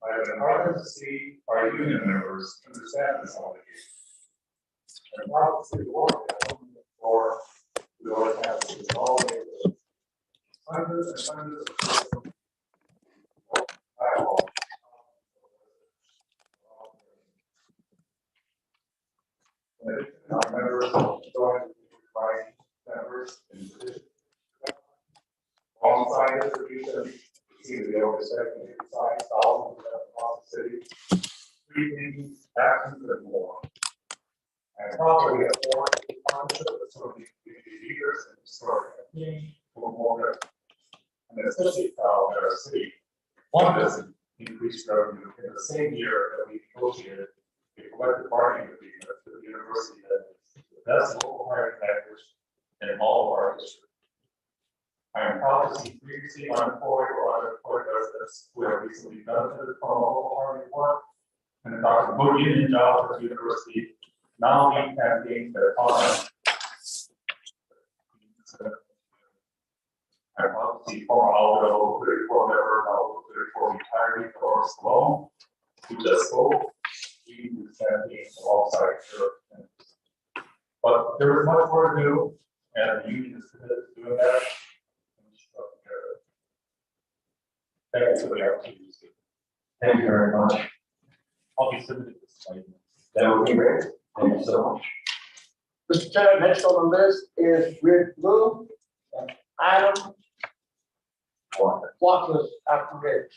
I have been heartened to see our union members understand this obligation. I'm proud to see the work that comes for the North Campus in all neighborhoods. Hundreds and hundreds of dialogue. Our members join by members in petition. Alongside this distribution, see the overstepping inside thousands across the city, reading, actions, and more. And probably we have four partnerships with some of these leaders and historic community who are more, and especially proud that our city won this increased revenue in the same year that we negotiated a collective bargaining agreement with the university that is the best local hiring package in all of our district. I am proud to see previously unemployed or unemployed residents who have recently benefited from local hiring work and about good union jobs at the university now lead campaigns that are on. I'm proud to see former Alders local 34 member, now local 34 retiree for Sloan, who just spoke, leading this campaign alongside her. But there is much more to do, and the union is committed to doing that. Thank you for the opportunity to speak. Thank you very much. I'll be submitting this slide. That would be great. Thank you so much. Mr. Chair, next on the list is Rick Blue and Adam Waters after Rich.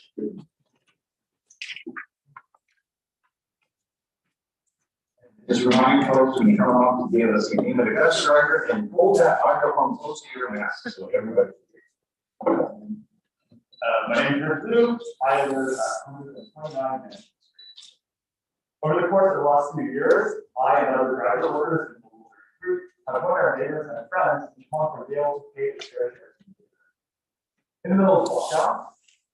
Just remind folks when you come up to give us a name of the best record and hold that microphone close to your mask so everybody. My name is Rick Blue. I live at 129 Main Street. Over the course of the last few years, I and other graduate workers in the local group have joined our neighbors and friends to come for Yale to pay the fair share. In the middle of lockdown,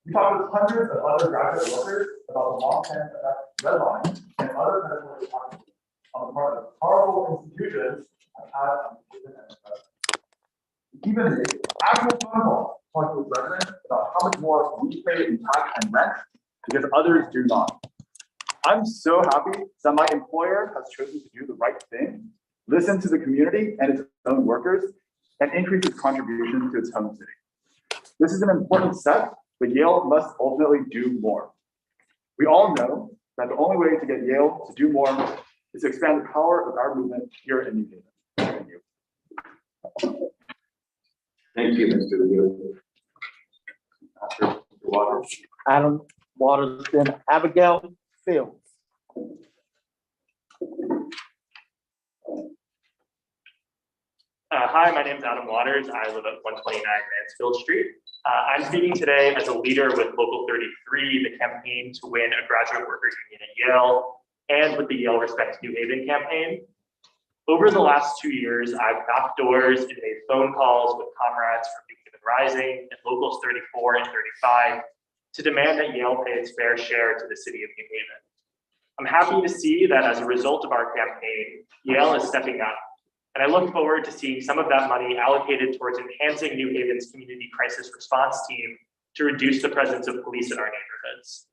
we talked with hundreds of other graduate workers about the long-term effect red line and other predatory practices on the part of powerful institutions have had on students and residents. Even the actual phone call talking with residents about how much more we pay in tax and rent because others do not. I'm so happy that my employer has chosen to do the right thing, listen to the community and its own workers, and increase its contribution to its home city. This is an important step, but Yale must ultimately do more. We all know that the only way to get Yale to do more is to expand the power of our movement here in New Haven. Thank you. Thank you, Mr. Blue. Mr. Waters. Adam Waters, then Abigail Fields. Hi, my name is Adam Waters. I live at 129 Mansfield Street. I'm speaking today as a leader with Local 33, the campaign to win a graduate workers union at Yale, and with the Yale Respect New Haven campaign. Over the last 2 years, I've knocked doors and made phone calls with comrades from New Haven Rising and Locals 34 and 35 to demand that Yale pay its fair share to the city of New Haven. I'm happy to see that as a result of our campaign, Yale is stepping up, and I look forward to seeing some of that money allocated towards enhancing New Haven's community crisis response team to reduce the presence of police in our neighborhoods.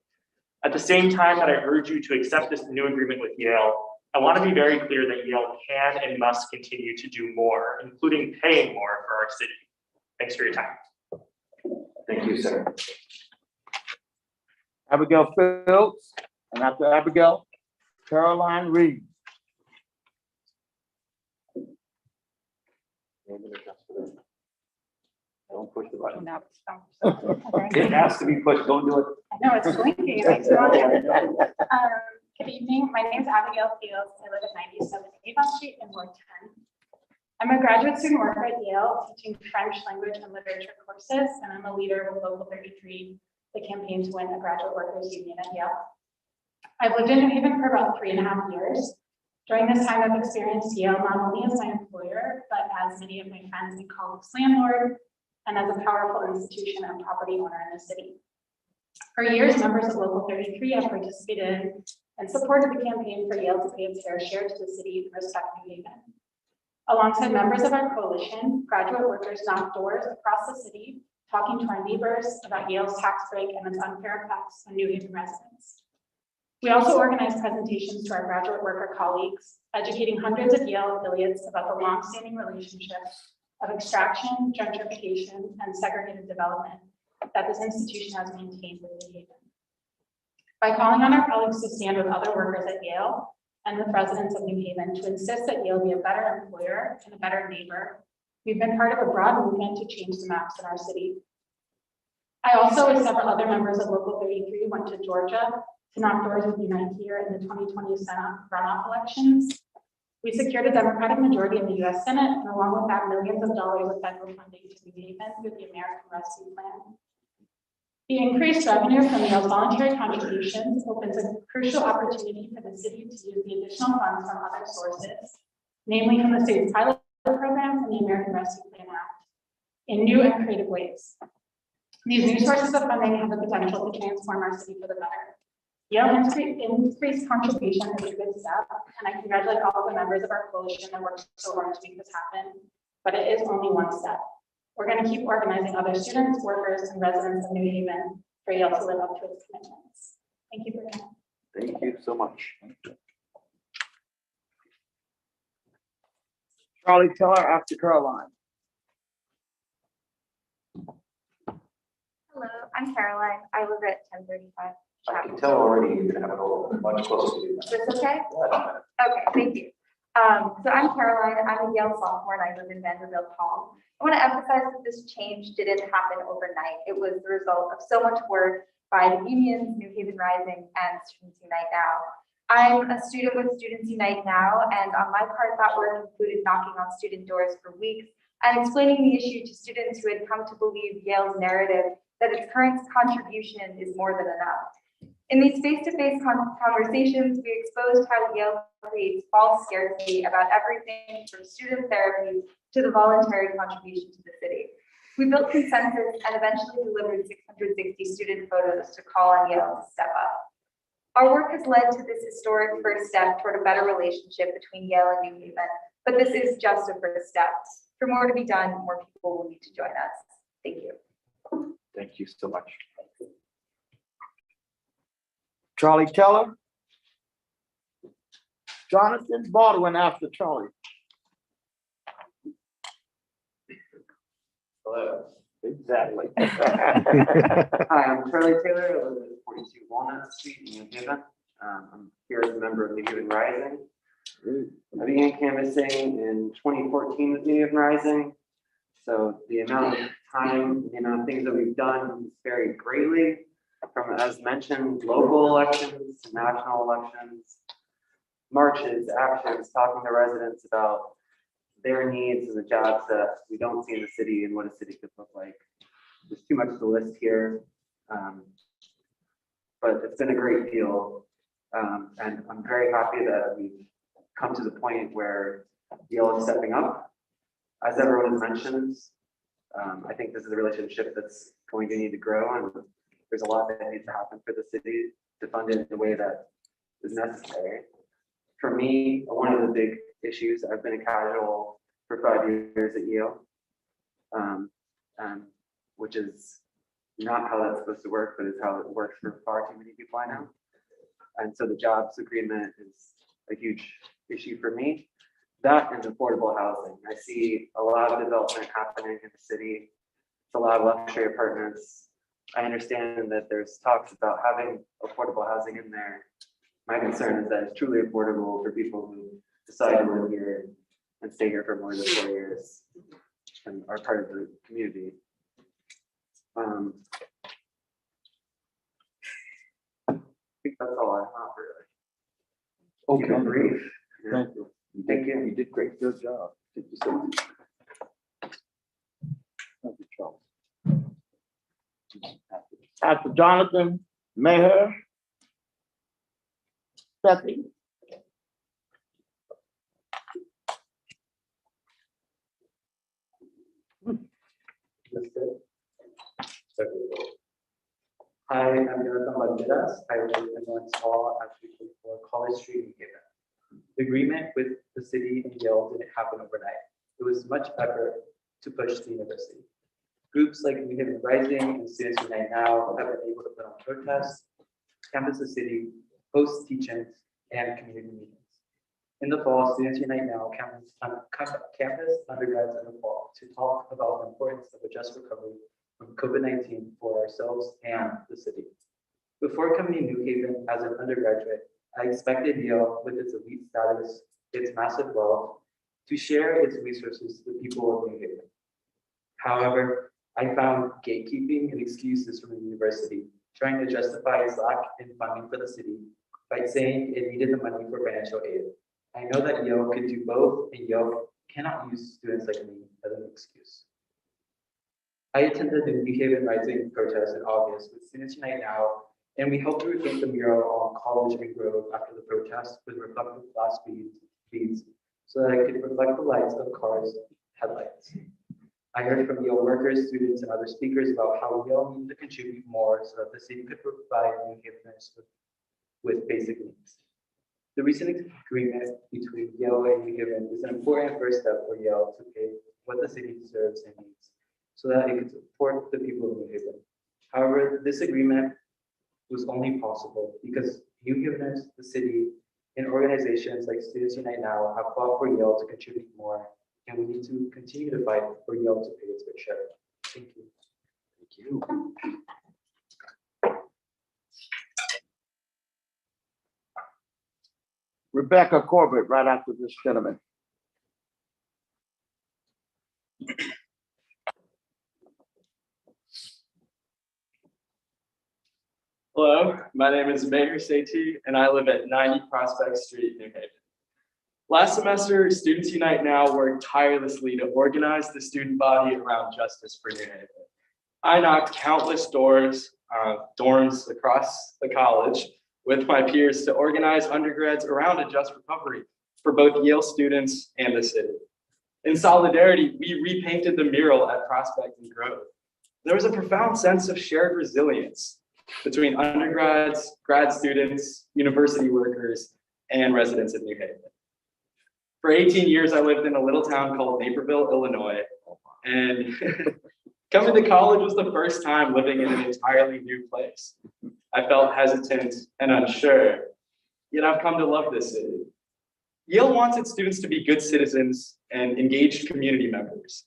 At the same time that I urge you to accept this new agreement with Yale, I want to be very clear that Yale can and must continue to do more, including paying more for our city. Thanks for your time. Thank you, sir. Abigail Fields, and after Abigail, Caroline Reed. Don't push the button. No, It has to be pushed, don't do it. no, it's blinking. It makes me wonder. Good evening. My name is Abigail Fields. I live at 97 Avon Street in Ward 10. I'm a graduate student worker at Yale teaching French language and literature courses, and I'm a leader with Local 33, the campaign to win a graduate workers union at Yale. I've lived in New Haven for about 3.5 years. During this time, I've experienced Yale not only as my employer, but as many of my friends and colleagues' landlord, and as a powerful institution and property owner in the city. For years, members of Local 33 have participated and supported the campaign for Yale to pay its fair share to the city of Respect New Haven. Alongside members of our coalition, graduate workers knocked doors across the city talking to our neighbors about Yale's tax break and its unfair effects on New Haven residents. We also organized presentations to our graduate worker colleagues, educating hundreds of Yale affiliates about the longstanding relationship of extraction, gentrification, and segregated development that this institution has maintained with New Haven. By calling on our colleagues to stand with other workers at Yale and with residents of New Haven to insist that Yale be a better employer and a better neighbor, we've been part of a broad movement to change the maps in our city. I also, with several other members of Local 33, went to Georgia to knock doors with Unite here in the 2020 Senate runoff elections. We secured a Democratic majority in the US Senate, and along with that, millions of dollars of federal funding to New Haven with the American Rescue Plan. The increased revenue from Yale's voluntary contributions opens a crucial opportunity for the city to use the additional funds from other sources, namely from the state's pilot programs and the American Rescue Plan Act, in new and creative ways. These new sources of funding have the potential to transform our city for the better. Yale's increased contribution is a good step, and I congratulate all of the members of our coalition that worked so hard to make this happen, but it is only one step. We're going to keep organizing other students, workers, and residents of New Haven for Yale to live up to its commitments. Thank you for your time. Thank you so much. Charlie Teller after Caroline. Hello, I'm Caroline. I live at 1035. I can tell already you're gonna have it all much closer to you. Is this okay? Okay, thank you. So I'm Caroline. I'm a Yale sophomore and I live in Vanderbilt Hall. I want to emphasize that this change didn't happen overnight. It was the result of so much work by the unions, New Haven Rising, and Students Unite Now. I'm a student with Students Unite Now, and on my part, that work included knocking on student doors for weeks and explaining the issue to students who had come to believe Yale's narrative that its current contribution is more than enough. In these face-to-face conversations, we exposed how Yale creates false scarcity about everything from student therapy to the voluntary contribution to the city. We built consensus and eventually delivered 660 student photos to call on Yale to step up. Our work has led to this historic first step toward a better relationship between Yale and New Haven, but this is just a first step. For more to be done, more people will need to join us. Thank you. Thank you so much. Charlie Teller. Jonathan Baldwin after Charlie. Hello. Exactly. Hi, I'm Charlie Taylor. I live at 42 Walnut Street in New Haven. I'm here as a member of New Haven Rising. I began canvassing in 2014 with New Haven Rising. So the amount of time, the amount of things that we've done has varied greatly from, as mentioned, local elections to national elections, marches, actions, talking to residents about their needs and the jobs that we don't see in the city and what a city could look like. There's too much to list here, but it's been a great deal. And I'm very happy that we've come to the point where Yale is stepping up. As everyone has mentioned, I think this is a relationship that's going to need to grow, and there's a lot that needs to happen for the city to fund it in the way that is necessary. For me, one of the big issues, I've been a casual for 5 years at Yale, which is not how that's supposed to work, but is how it works for far too many people I know. And so the jobs agreement is a huge issue for me. That and affordable housing. I see a lot of development happening in the city. It's a lot of luxury apartments. I understand that there's talks about having affordable housing in there. My concern is that it's truly affordable for people who decide to live here and stay here for more than 4 years and are part of the community. I think that's all I have really. Okay. Brief. Thank you. Thank you. You did great. Good job. Thank you so much. Thank you, Charles. After Jonathan Maher. Betsy. Hi, I'm Jonathan Banderas. I live in North Hall, actually for College Street in Haven. The agreement with the city and Yale didn't happen overnight. It was much effort to push the university. Groups like New Haven Rising and Students Unite Now have been able to put on protests, canvass the city, host teach-ins, and community meetings. In the fall, Students Unite Now campus undergrads in the fall to talk about the importance of a just recovery from COVID-19 for ourselves and the city. Before coming to New Haven as an undergraduate, I expected Yale, with its elite status, its massive wealth, to share its resources to the people of New Haven. However, I found gatekeeping and excuses from the university, trying to justify its lack in funding for the city by saying it needed the money for financial aid. I know that Yale could do both, and Yale cannot use students like me as an excuse. I attended the New Haven Rising protest in August with Students Unite Now, and we helped to repaint the mural on College and Grove after the protest with reflective glass beads so that it could reflect the lights of cars' headlights. I heard from Yale workers, students, and other speakers about how Yale needed to contribute more so that the city could provide New Haveners with basic needs. The recent agreement between Yale and New Haven is an important first step for Yale to pay what the city deserves and needs so that it could support the people of New Haven. However, this agreement was only possible because New Haveners, the city, and organizations like Students Unite Now have fought for Yale to contribute more, and we need to continue to fight for Yale to pay its fair share. Thank you. Thank you. Rebecca Corbett, right after this gentleman. Hello, my name is Mayor Sethi, and I live at 90 Prospect Street, New Haven. Last semester, Students Unite Now worked tirelessly to organize the student body around justice for New Haven. I knocked countless dorms across the college with my peers to organize undergrads around a just recovery for both Yale students and the city. In solidarity, we repainted the mural at Prospect and Grove. There was a profound sense of shared resilience between undergrads, grad students, university workers, and residents of New Haven. For 18 years, I lived in a little town called Naperville, Illinois, and coming to college was the first time living in an entirely new place. I felt hesitant and unsure, yet I've come to love this city. Yale wants its students to be good citizens and engaged community members.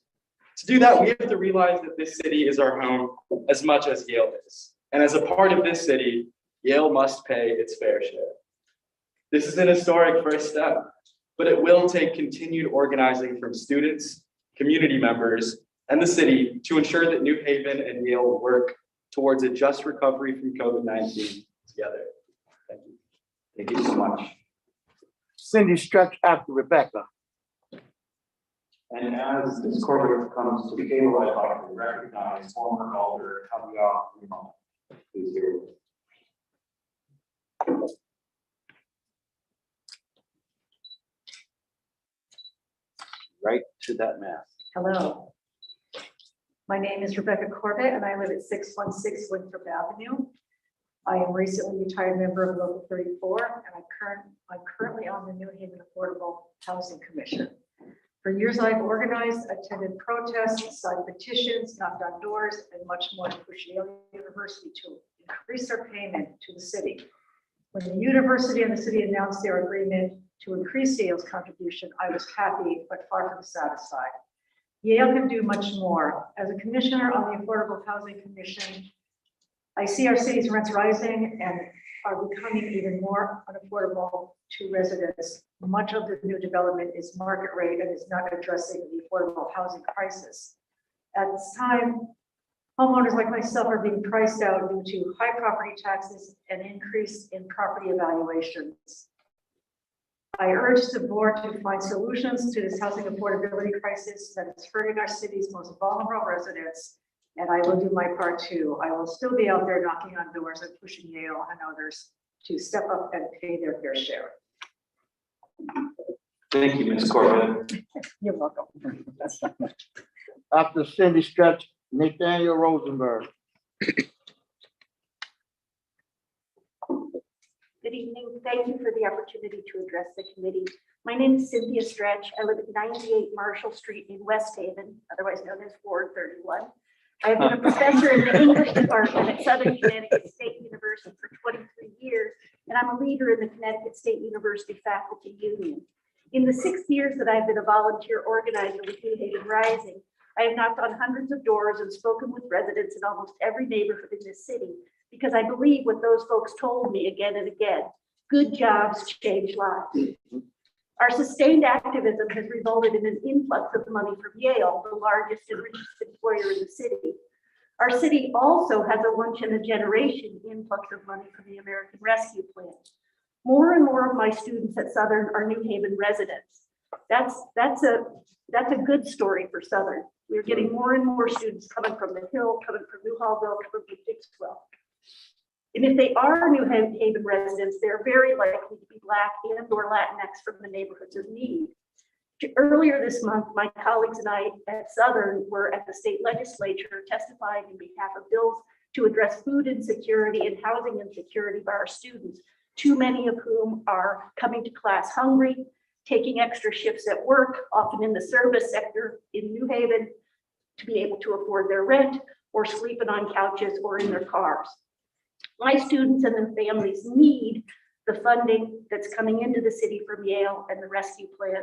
To do that, we have to realize that this city is our home as much as Yale is. And as a part of this city, Yale must pay its fair share. This is an historic first step, but it will take continued organizing from students, community members, and the city to ensure that New Haven and Yale will work towards a just recovery from COVID-19 together. Thank you. Thank you so much. Cindy Stretch after Rebecca. And as Ms. Corbett comes to the table, I'd like to recognize former Alder Abigail Pelton. Please hear it. Right to that mask. Hello. My name is Rebecca Corbett and I live at 616 Winthrop Avenue. I am recently retired member of Local 34 and I'm currently on the New Haven Affordable Housing Commission. For years, I've organized, attended protests, signed petitions, knocked on doors, and much more to push Yale University to increase their payment to the city. When the university and the city announced their agreement to increase Yale's contribution, I was happy, but far from satisfied. Yale can do much more. As a commissioner on the Affordable Housing Commission, I see our city's rents rising and are becoming even more unaffordable to residents. Much of the new development is market rate and is not addressing the affordable housing crisis. At this time, homeowners like myself are being priced out due to high property taxes and increase in property evaluations. I urge the board to find solutions to this housing affordability crisis that is hurting our city's most vulnerable residents, and I will do my part too. I will still be out there knocking on doors and pushing Yale and others to step up and pay their fair share. Thank you, Ms. Corbett. You're welcome. After Cindy Stretch, Nathaniel Rosenberg. Good evening. Thank you for the opportunity to address the committee. My name is Cynthia Stretch. I live at 98 Marshall Street in West Haven, otherwise known as Ward 31. I have been a professor in the English department at Southern Connecticut State University for 23 years, and I'm a leader in the Connecticut State University Faculty Union. In the 6 years that I've been a volunteer organizer with New Haven Rising, I have knocked on hundreds of doors and spoken with residents in almost every neighborhood in this city, because I believe what those folks told me again and again: good jobs change lives. Our sustained activism has resulted in an influx of money from Yale, the largest and richest employer in the city. Our city also has a once in a generation influx of money from the American Rescue Plan. More and more of my students at Southern are New Haven residents. That's a good story for Southern. We're getting more and more students coming from the Hill, coming from New Hallville, coming from Dixwell. And if they are New Haven residents, they're very likely to be Black and or Latinx from the neighborhoods of need. Earlier this month, my colleagues and I at Southern were at the state legislature testifying on behalf of bills to address food insecurity and housing insecurity by our students, too many of whom are coming to class hungry, taking extra shifts at work, often in the service sector in New Haven, to be able to afford their rent, or sleeping on couches or in their cars. My students and their families need the funding that's coming into the city from Yale and the Rescue Plan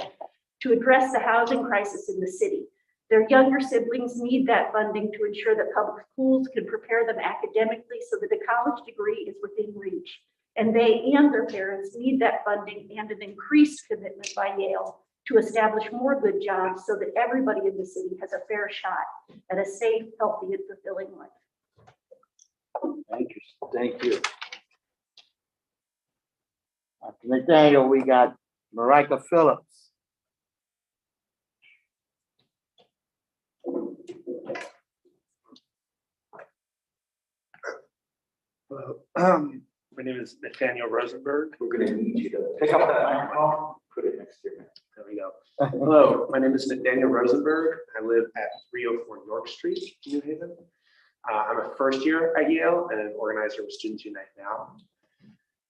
to address the housing crisis in the city. Their younger siblings need that funding to ensure that public schools can prepare them academically so that a college degree is within reach. And they and their parents need that funding and an increased commitment by Yale to establish more good jobs so that everybody in the city has a fair shot at a safe, healthy, and fulfilling life. Thank you. Thank you. After Nathaniel, we got Marika Phillips. My name is Nathanial Rosenberg. We're gonna need you to pick up that microphone, put it next to your mouth. There we go. Hello, my name is Nathaniel Rosenberg. I live at 304 York Street, New Haven. I'm a first year at Yale and an organizer with Students Unite Now.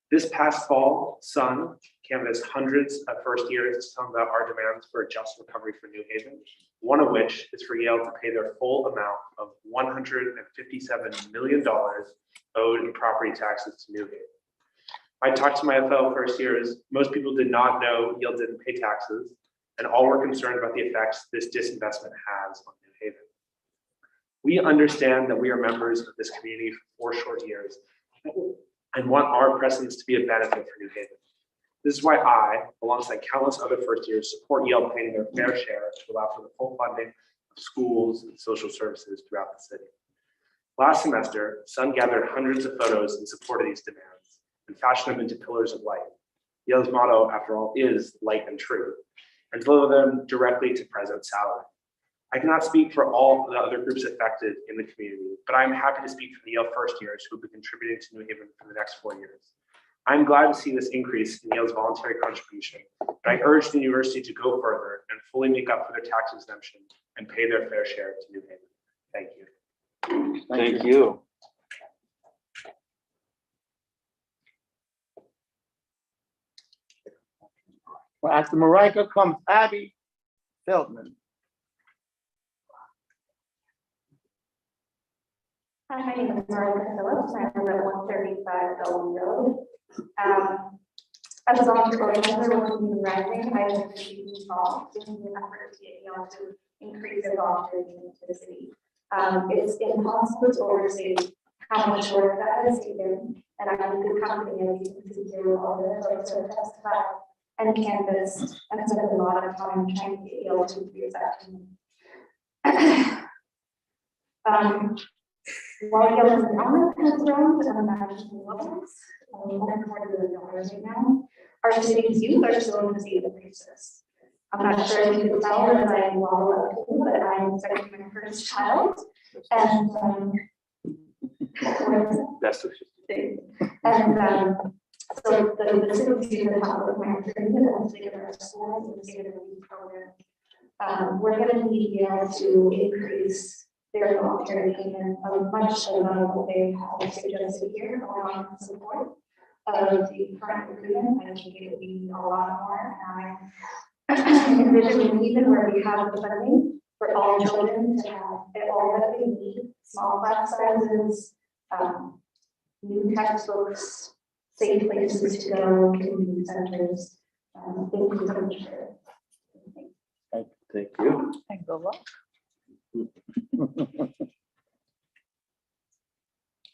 This past fall, Sun canvassed hundreds of first years to tell them about our demands for a just recovery for New Haven, one of which is for Yale to pay their full amount of $157 million owed in property taxes to New Haven. I talked to my fellow first years. Most people did not know Yale didn't pay taxes, and all were concerned about the effects this disinvestment has on New Haven. We understand that we are members of this community for 4 short years and want our presence to be a benefit for New Haven. This is why I, alongside countless other first years, support Yale paying their fair share to allow for the full funding of schools and social services throughout the city. Last semester, Sun gathered hundreds of photos in support of these demands and fashioned them into pillars of light. Yale's motto, after all, is light and truth, and deliver them directly to President Salary. I cannot speak for all the other groups affected in the community, but I'm happy to speak for the Yale first years who will be contributing to New Haven for the next 4 years. I'm glad to see this increase in Yale's voluntary contribution, but I urge the university to go further and fully make up for their tax exemption and pay their fair share to New Haven. Thank you. Thank you. Well, after Marika comes Abby Pelton. Hi, my name is Marika Phillips. I live at 135 Bellevue Road. As a volunteer organizer with New Haven Rising, I was receiving calls in an effort to get Yale to increase their volunteering into the city. It's impossible to overstate how much work that has taken, and I'm in good company as you can see here with all the folks who have testified and canvassed and spent a lot of time trying to get Yale to increase that. While Yale's endowment has grown to unimaginable levels, $140 million right now, our city's youth are still in the state of crisis. I'm not sure if you can tell that I'm well, but I'm expecting my first child, and That's what so the city is the top of my pyramid, and the state of our schools, and the state of the youth program. We're going to need Yale to increase their voluntary payment of much above what they have suggested here, along with support of the current agreement. I think it would be a lot more. I envision even where we have the funding, for all children to have all that they need, small class sizes, new textbooks, safe places to go, community centers. Thank you so much for everything. Thank you. And good luck.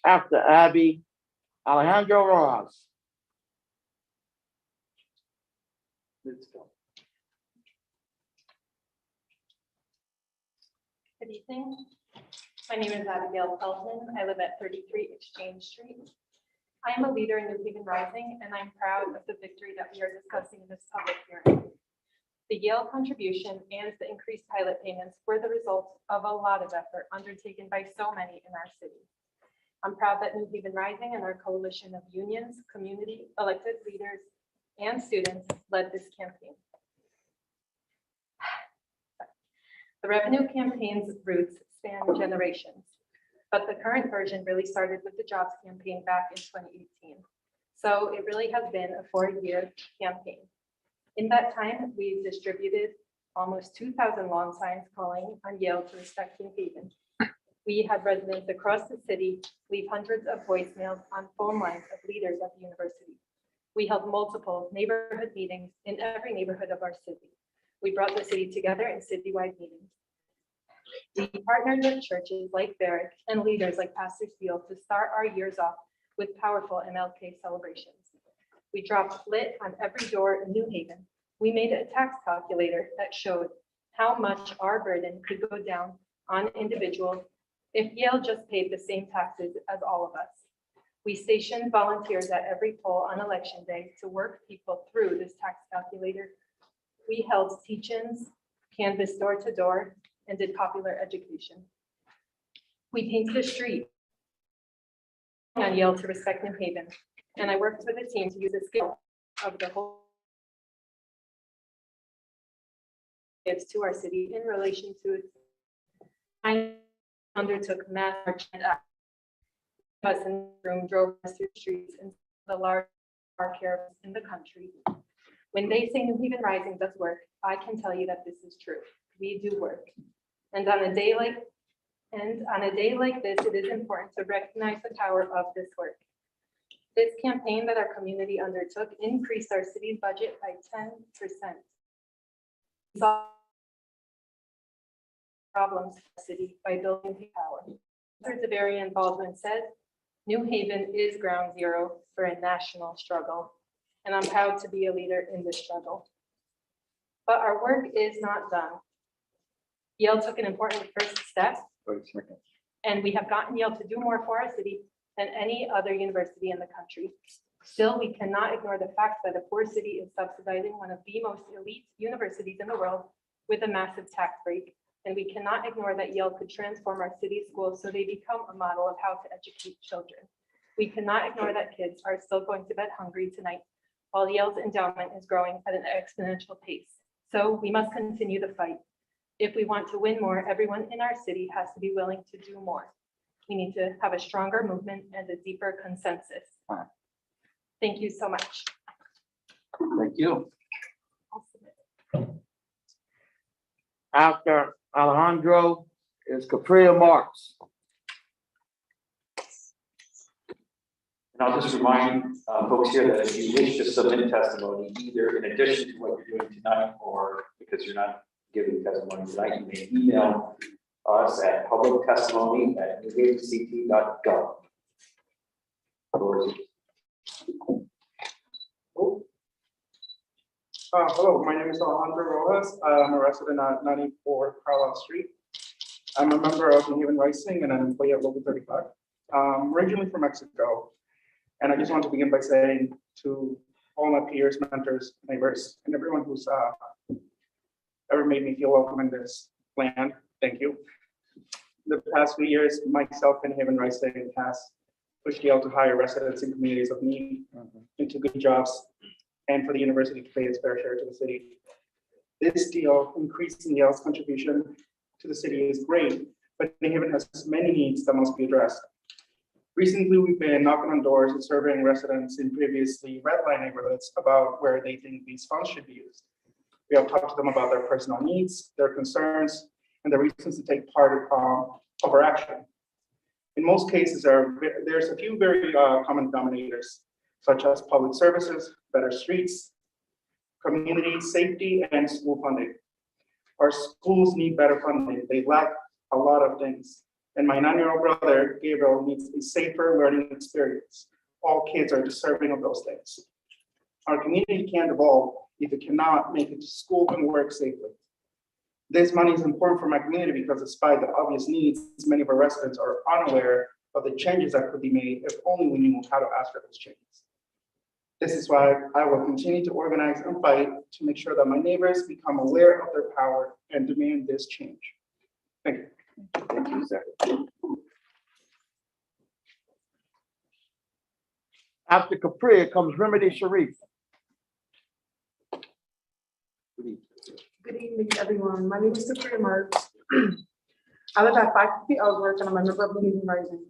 After Abby, Alejandra Rojas. Let's go. Good evening. My name is Abigail Pelton. I live at 33 Exchange Street. I am a leader in New Haven Rising, and I'm proud of the victory that we are discussing in this public hearing. The Yale contribution and the increased pilot payments were the result of a lot of effort undertaken by so many in our city. I'm proud that New Haven Rising and our coalition of unions, community, elected leaders, and students led this campaign. The revenue campaign's roots span generations, but the current version really started with the jobs campaign back in 2018. So it really has been a 4-year campaign. In that time, we've distributed almost 2,000 lawn signs calling on Yale to respect New Haven. We had residents across the city leave hundreds of voicemails on phone lines of leaders at the university. We held multiple neighborhood meetings in every neighborhood of our city. We brought the city together in citywide meetings. We partnered with churches like Barrick and leaders like Pastor Steele to start our years off with powerful MLK celebrations. We dropped lit on every door in New Haven. We made a tax calculator that showed how much our burden could go down on individuals if Yale just paid the same taxes as all of us. We stationed volunteers at every poll on election day to work people through this tax calculator. We held teach-ins, canvassed door to door, and did popular education. We painted a street on Yale to respect New Haven, and I worked with a team to use the skill of the whole kids to our city in relation to its. I undertook mass march and us in the room drove us through the streets and the large car caravans in the country. When they say New Haven Rising does work, I can tell you that this is true. We do work. And on a day like this, it is important to recognize the power of this work. This campaign that our community undertook increased our city's budget by 10%. We solved problems for the city by building power. As Devarian Baldwin said, New Haven is ground zero for a national struggle, and I'm proud to be a leader in this struggle. But our work is not done. Yale took an important first step, and we have gotten Yale to do more for our city than any other university in the country. Still, we cannot ignore the fact that a poor city is subsidizing one of the most elite universities in the world with a massive tax break. And we cannot ignore that Yale could transform our city schools so they become a model of how to educate children. We cannot ignore that kids are still going to bed hungry tonight, while Yale's endowment is growing at an exponential pace. So we must continue the fight. If we want to win more, everyone in our city has to be willing to do more. We need to have a stronger movement and a deeper consensus. Thank you so much. Thank you. After Alejandro is Capria Marks. And I'll just remind folks here that if you wish to submit testimony, either in addition to what you're doing tonight, or because you're not giving testimony tonight, you may email us at publictestimony@newhavenct.gov. Hello, my name is Alejandra Rojas. I'm a resident at 94 Carlisle Street. I'm a member of New Haven Rising and an employee at Local 35. I'm originally from Mexico, and I just want to begin by saying to all my peers, mentors, neighbors, and everyone who's ever made me feel welcome in this land, thank you. The past few years, myself and New Haven Rising has pushed Yale to hire residents in communities of need into good jobs, and for the university to pay its fair share to the city. This deal, increasing Yale's contribution to the city, is great, but New Haven has many needs that must be addressed. Recently, we've been knocking on doors and surveying residents in previously red line neighborhoods about where they think these funds should be used. We have talked to them about their personal needs, their concerns, and the reasons to take part of our action. In most cases, there's a few very common denominators, such as public services, better streets, community safety, and school funding. Our schools need better funding. They lack a lot of things. And my 9-year-old brother, Gabriel, needs a safer learning experience. All kids are deserving of those things. Our community can't evolve if it cannot make it to school and work safely. This money is important for my community because despite the obvious needs, many of our residents are unaware of the changes that could be made if only we knew how to ask for those changes. This is why I will continue to organize and fight to make sure that my neighbors become aware of their power and demand this change. Thank you. Thank you, sir. After Capri comes Remedy Sharif. Good evening, everyone. My name is Capri Marks. I live at 550 Alders, and I'm a member of the New Haven Rising.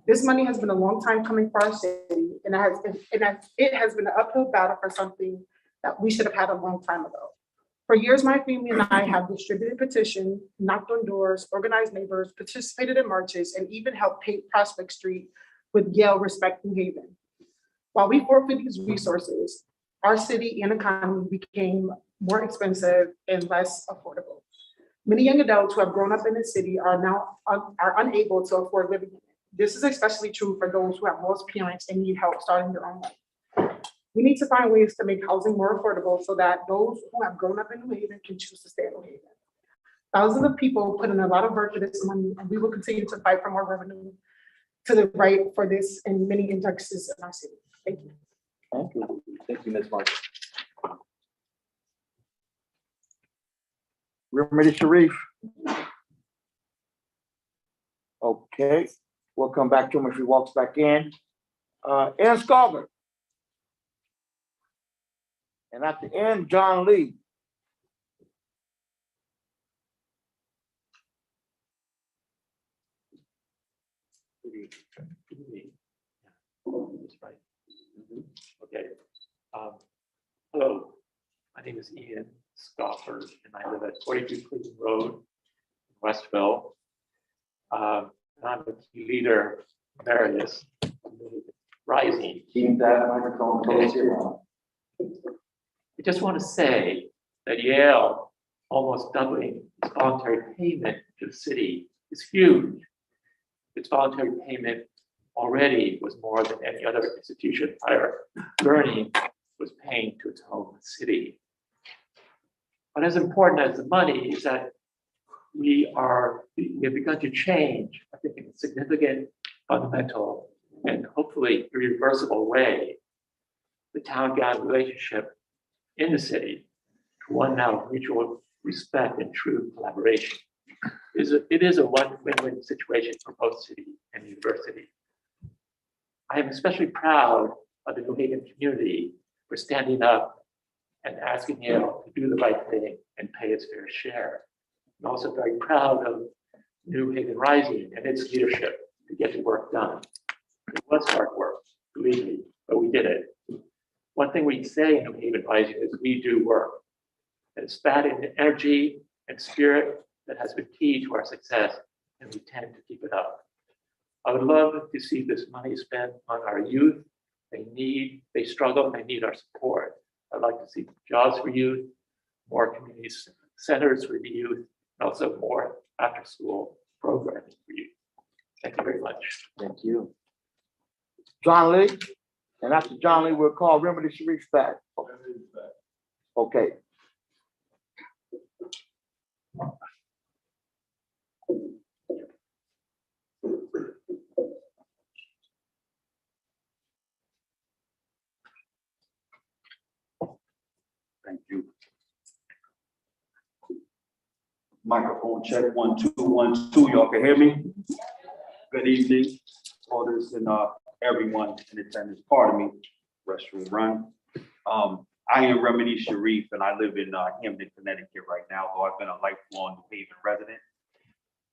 This money has been a long time coming for our city, and it has been an uphill battle for something that we should have had a long time ago. For years, my family and I have distributed petitions, knocked on doors, organized neighbors, participated in marches, and even helped paint Prospect Street with Yale Respect New Haven. While we forfeit these resources, our city and economy became more expensive and less affordable. Many young adults who have grown up in the city are now unable to afford living in it. This is especially true for those who have lost parents and need help starting their own life. We need to find ways to make housing more affordable so that those who have grown up in New Haven can choose to stay in New Haven. Thousands of people put in a lot of work for this money, and we will continue to fight for more revenue to the right for this and many injustices in our city. Thank you. Thank you. Thank you, Ms. Marks. Remedy Sharif. Okay, we'll come back to him if he walks back in. Ann Scarver. And at the end, John Lee. Okay. Hello, my name is Ian Scofford, and I live at 42 Cleveland Road, Westville. And I'm a key leader emeritus Rising. Keep that microphone close to your I just want to say that Yale almost doubling its voluntary payment to the city is huge. Its voluntary payment already was more than any other institution higher learning was paying to its home city. But as important as the money is that we have begun to change, I think, in a significant, fundamental, and hopefully irreversible way, the town-gown relationship in the city to one now of mutual respect and true collaboration. It is a win-win situation for both city and university. I am especially proud of the New Haven community for standing up and asking Yale to do the right thing and pay its fair share. I'm also very proud of New Haven Rising and its leadership to get the work done. It was hard work, believe me, but we did it. One thing we say in New Haven Rising is we do work. And it's that energy and spirit that has been key to our success, and we tend to keep it up. I would love to see this money spent on our youth. They struggle, and they need our support. I'd like to see jobs for youth, more community centers for the youth, and also more after-school programming for youth. Thank you very much. Thank you. John Lee, and after John Lee, we'll call Remedy Sharif back. Okay. Thank you. Microphone check, 1, 2, 1, 2. Y'all can hear me? Good evening, Alders and everyone in attendance. Pardon me, restroom run. I am Remedy Sharif, and I live in Hamden, Connecticut right now, though I've been a lifelong New Haven resident.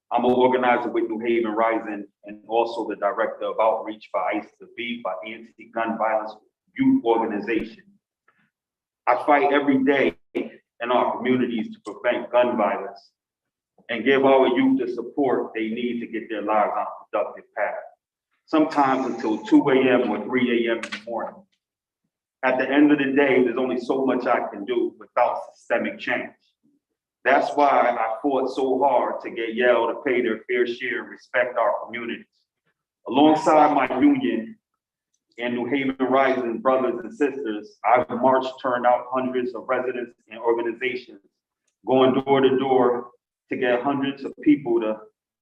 I'm an organizer with New Haven Rising and also the director of outreach for ICE to Be, by Anti-Gun Violence Youth Organization. I fight every day in our communities to prevent gun violence. and give our youth the support they need to get their lives on a productive path, sometimes until 2 a.m. or 3 a.m. in the morning. At the end of the day, there's only so much I can do without systemic change. That's why I fought so hard to get Yale to pay their fair share and respect our communities. Alongside my union and New Haven Rising brothers and sisters, I've marched, turned out hundreds of residents and organizations, going door to door to get hundreds of people to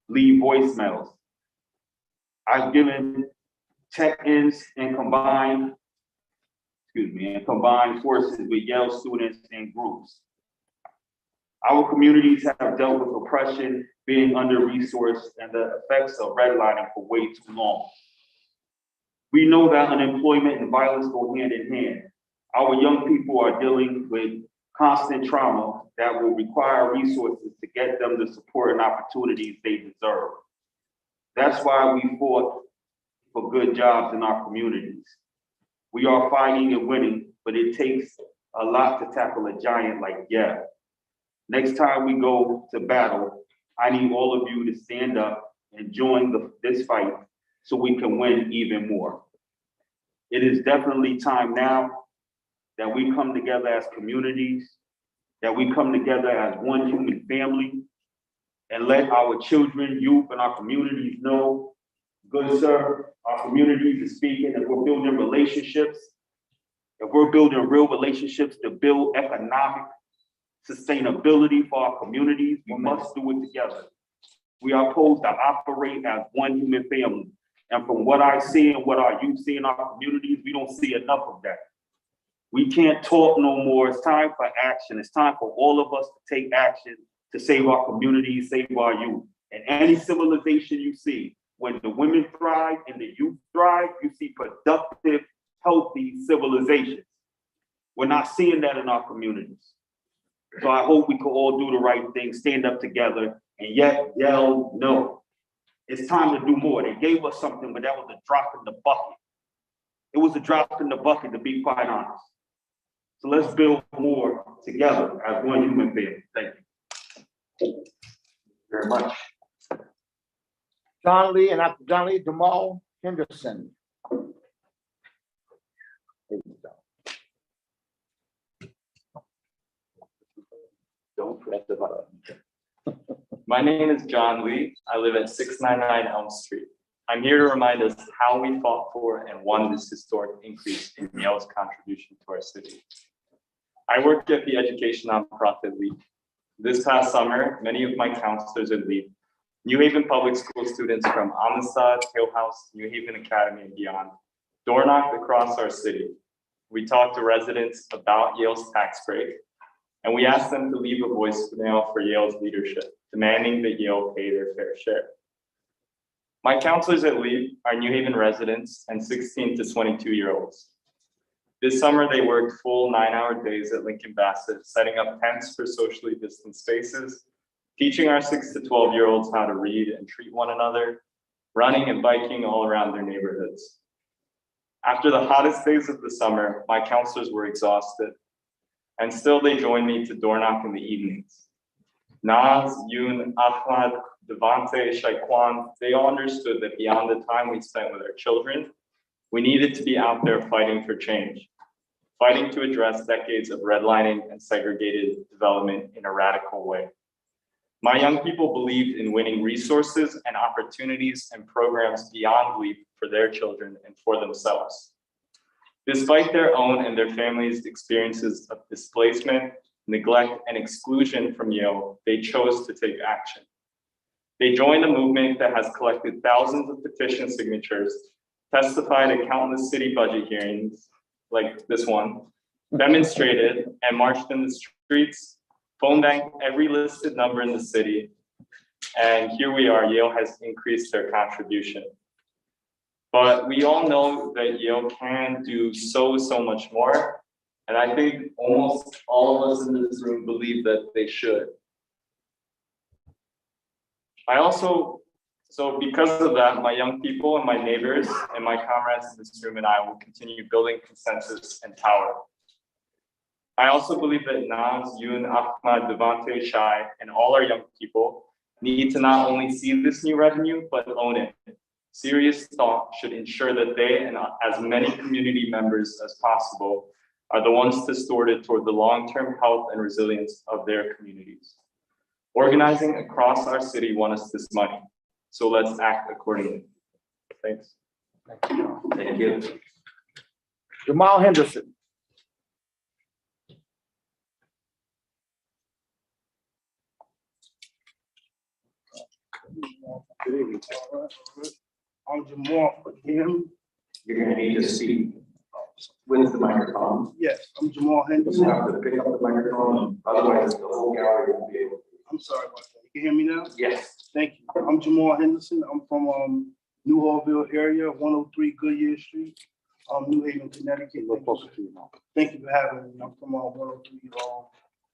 leave voicemails. I've given check-ins and combined forces with Yale students and groups. Our communities have dealt with oppression, being under-resourced, and the effects of redlining for way too long. We know that unemployment and violence go hand in hand. Our young people are dealing with constant trauma that will require resources to get them the support and opportunities they deserve. That's why we fought for good jobs in our communities. We are fighting and winning, but it takes a lot to tackle a giant like Yale. Next time we go to battle, I need all of you to stand up and join this fight so we can win even more. It is definitely time now that we come together as communities, that we come together as one human family, and let our children, youth, and our communities know, good sir, our communities are speaking, and we're building relationships. If we're building real relationships to build economic sustainability for our communities, we must do it together. We are supposed to operate as one human family. And from what I see and what our youth see in our communities, we don't see enough of that. We can't talk no more. It's time for action. It's time for all of us to take action to save our communities, save our youth. And any civilization you see, when the women thrive and the youth thrive, you see productive, healthy civilizations. We're not seeing that in our communities. So I hope we can all do the right thing, stand up together, and yet yell no. It's time to do more. They gave us something, but that was a drop in the bucket. It was a drop in the bucket, to be quite honest. So let's build more together as one human being. Thank you. Very much. John Lee, and after John Lee, Jamal Henderson. Don't press the button. My name is John Lee. I live at 699 Elm Street. I'm here to remind us how we fought for and won this historic increase in Yale's contribution to our city. I work at the education nonprofit LEAP. This past summer, many of my counselors at LEAP, New Haven Public School students from Amistad, Hillhouse, New Haven Academy, and beyond, door knocked across our city. We talked to residents about Yale's tax break, and we asked them to leave a voicemail for Yale's leadership, demanding that Yale pay their fair share. My counselors at LEAP are New Haven residents and 16 to 22-year-olds. This summer, they worked full 9-hour days at Lincoln Bassett, setting up tents for socially distant spaces, teaching our 6 to 12-year-olds how to read and treat one another, running and biking all around their neighborhoods. After the hottest days of the summer, my counselors were exhausted, and still they joined me to door knock in the evenings. Naz, Yoon, Ahmad, Devante, Shaikwan, they all understood that beyond the time we spent with our children, we needed to be out there fighting for change, fighting to address decades of redlining and segregated development in a radical way. My young people believed in winning resources and opportunities and programs beyond LEAP for their children and for themselves. Despite their own and their families' experiences of displacement, neglect, and exclusion from Yale, they chose to take action. They joined a movement that has collected thousands of petition signatures, testified at countless city budget hearings, like this one, demonstrated and marched in the streets, phone banked every listed number in the city, and here we are, Yale has increased their contribution. But we all know that Yale can do so much more. And I think almost all of us in this room believe that they should. So because of that, my young people and my neighbors and my comrades in this room and I will continue building consensus and power. I also believe that Naz, Yoon, Ahmad, Devante, Shai, and all our young people need to not only see this new revenue, but own it. Serious thought should ensure that they and as many community members as possible are the ones to steward it toward the long-term health and resilience of their communities. Organizing across our city wants this money, so let's act accordingly. Thanks. Thank you. Jamal Henderson. Good evening. I'm Jamal again. You're gonna need to speak with the microphone. Yes, I'm Jamal You Henderson. have to pick up the microphone, otherwise the whole gallery won't be able to. I'm sorry about that. You can hear me now? Yes. Thank you. I'm Jamal Henderson. I'm from New Hallville area, 103 Goodyear Street, New Haven, Connecticut. Thank you for having me. I'm from 103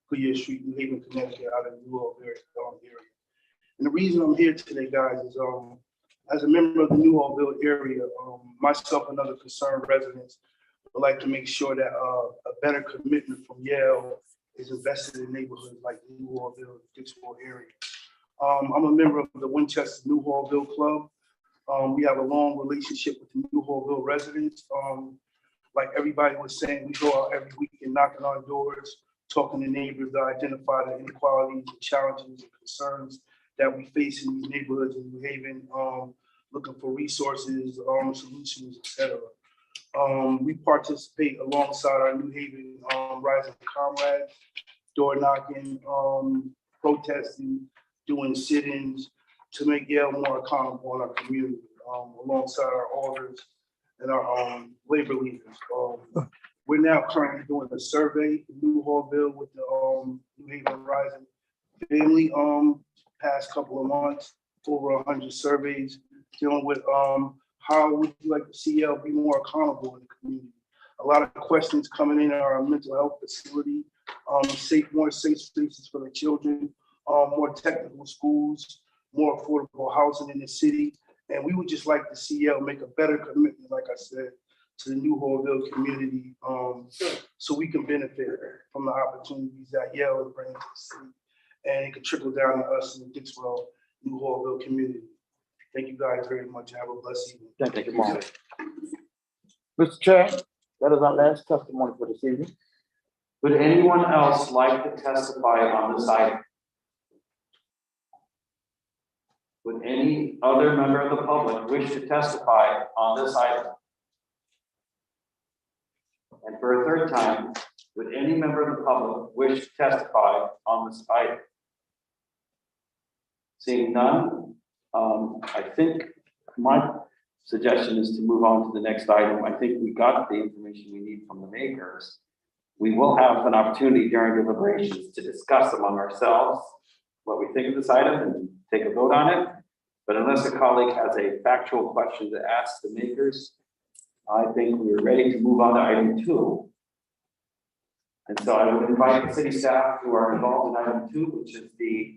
Goodyear Street, New Haven, Connecticut, out of New Hallville area. And the reason I'm here today, guys, is as a member of the New Hallville area, myself and other concerned residents would like to make sure that a better commitment from Yale is invested in neighborhoods like the New Hallville, Dixville area. I'm a member of the Winchester New Hallville Club. We have a long relationship with the New Hallville residents. Like everybody was saying, we go out every week and knocking on doors, talking to neighbors to identify the inequalities, the challenges, and concerns that we face in these neighborhoods in New Haven, looking for resources, solutions, etc. We participate alongside our New Haven Rising Comrades, door knocking, protesting, doing sit-ins to make Yale more accountable in our community, alongside our Alders and our labor leaders. We're now currently doing a survey in New Hallville with the New Haven Rising family. Past couple of months, over 100 surveys dealing with how would you like to see Yale be more accountable in the community. A lot of questions coming in our mental health facility, more safe spaces for the children, more technical schools, more affordable housing in the city. And we would just like to see Yale make a better commitment, like I said, to the New Hallville community, so we can benefit from the opportunities that Yale is bringing to the city. And it can trickle down to us in the Dixwell, New Hallville community. Thank you guys very much. Have a blessed evening. Thank you, Jamal. Mr. Chair, that is our last testimony for this evening. Would anyone else like to testify on this item? Would any other member of the public wish to testify on this item? And for a third time, would any member of the public wish to testify on this item? Seeing none, I think my suggestion is to move on to the next item. I think we got the information we need from the makers. We will have an opportunity during deliberations to discuss among ourselves what we think of this item and take a vote on it. But unless a colleague has a factual question to ask the makers, I think we're ready to move on to item 2. And so I would invite the city staff who are involved in item 2, which is the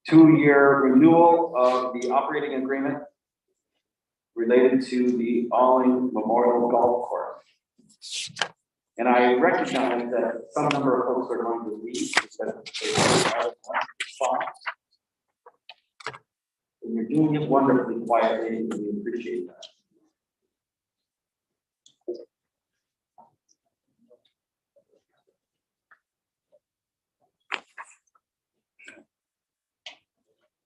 2-year renewal of the operating agreement related to the Alling Memorial Golf Course. And I recognize that some number of folks are going to leave because they have response. And you're doing it wonderfully quietly, and we appreciate that.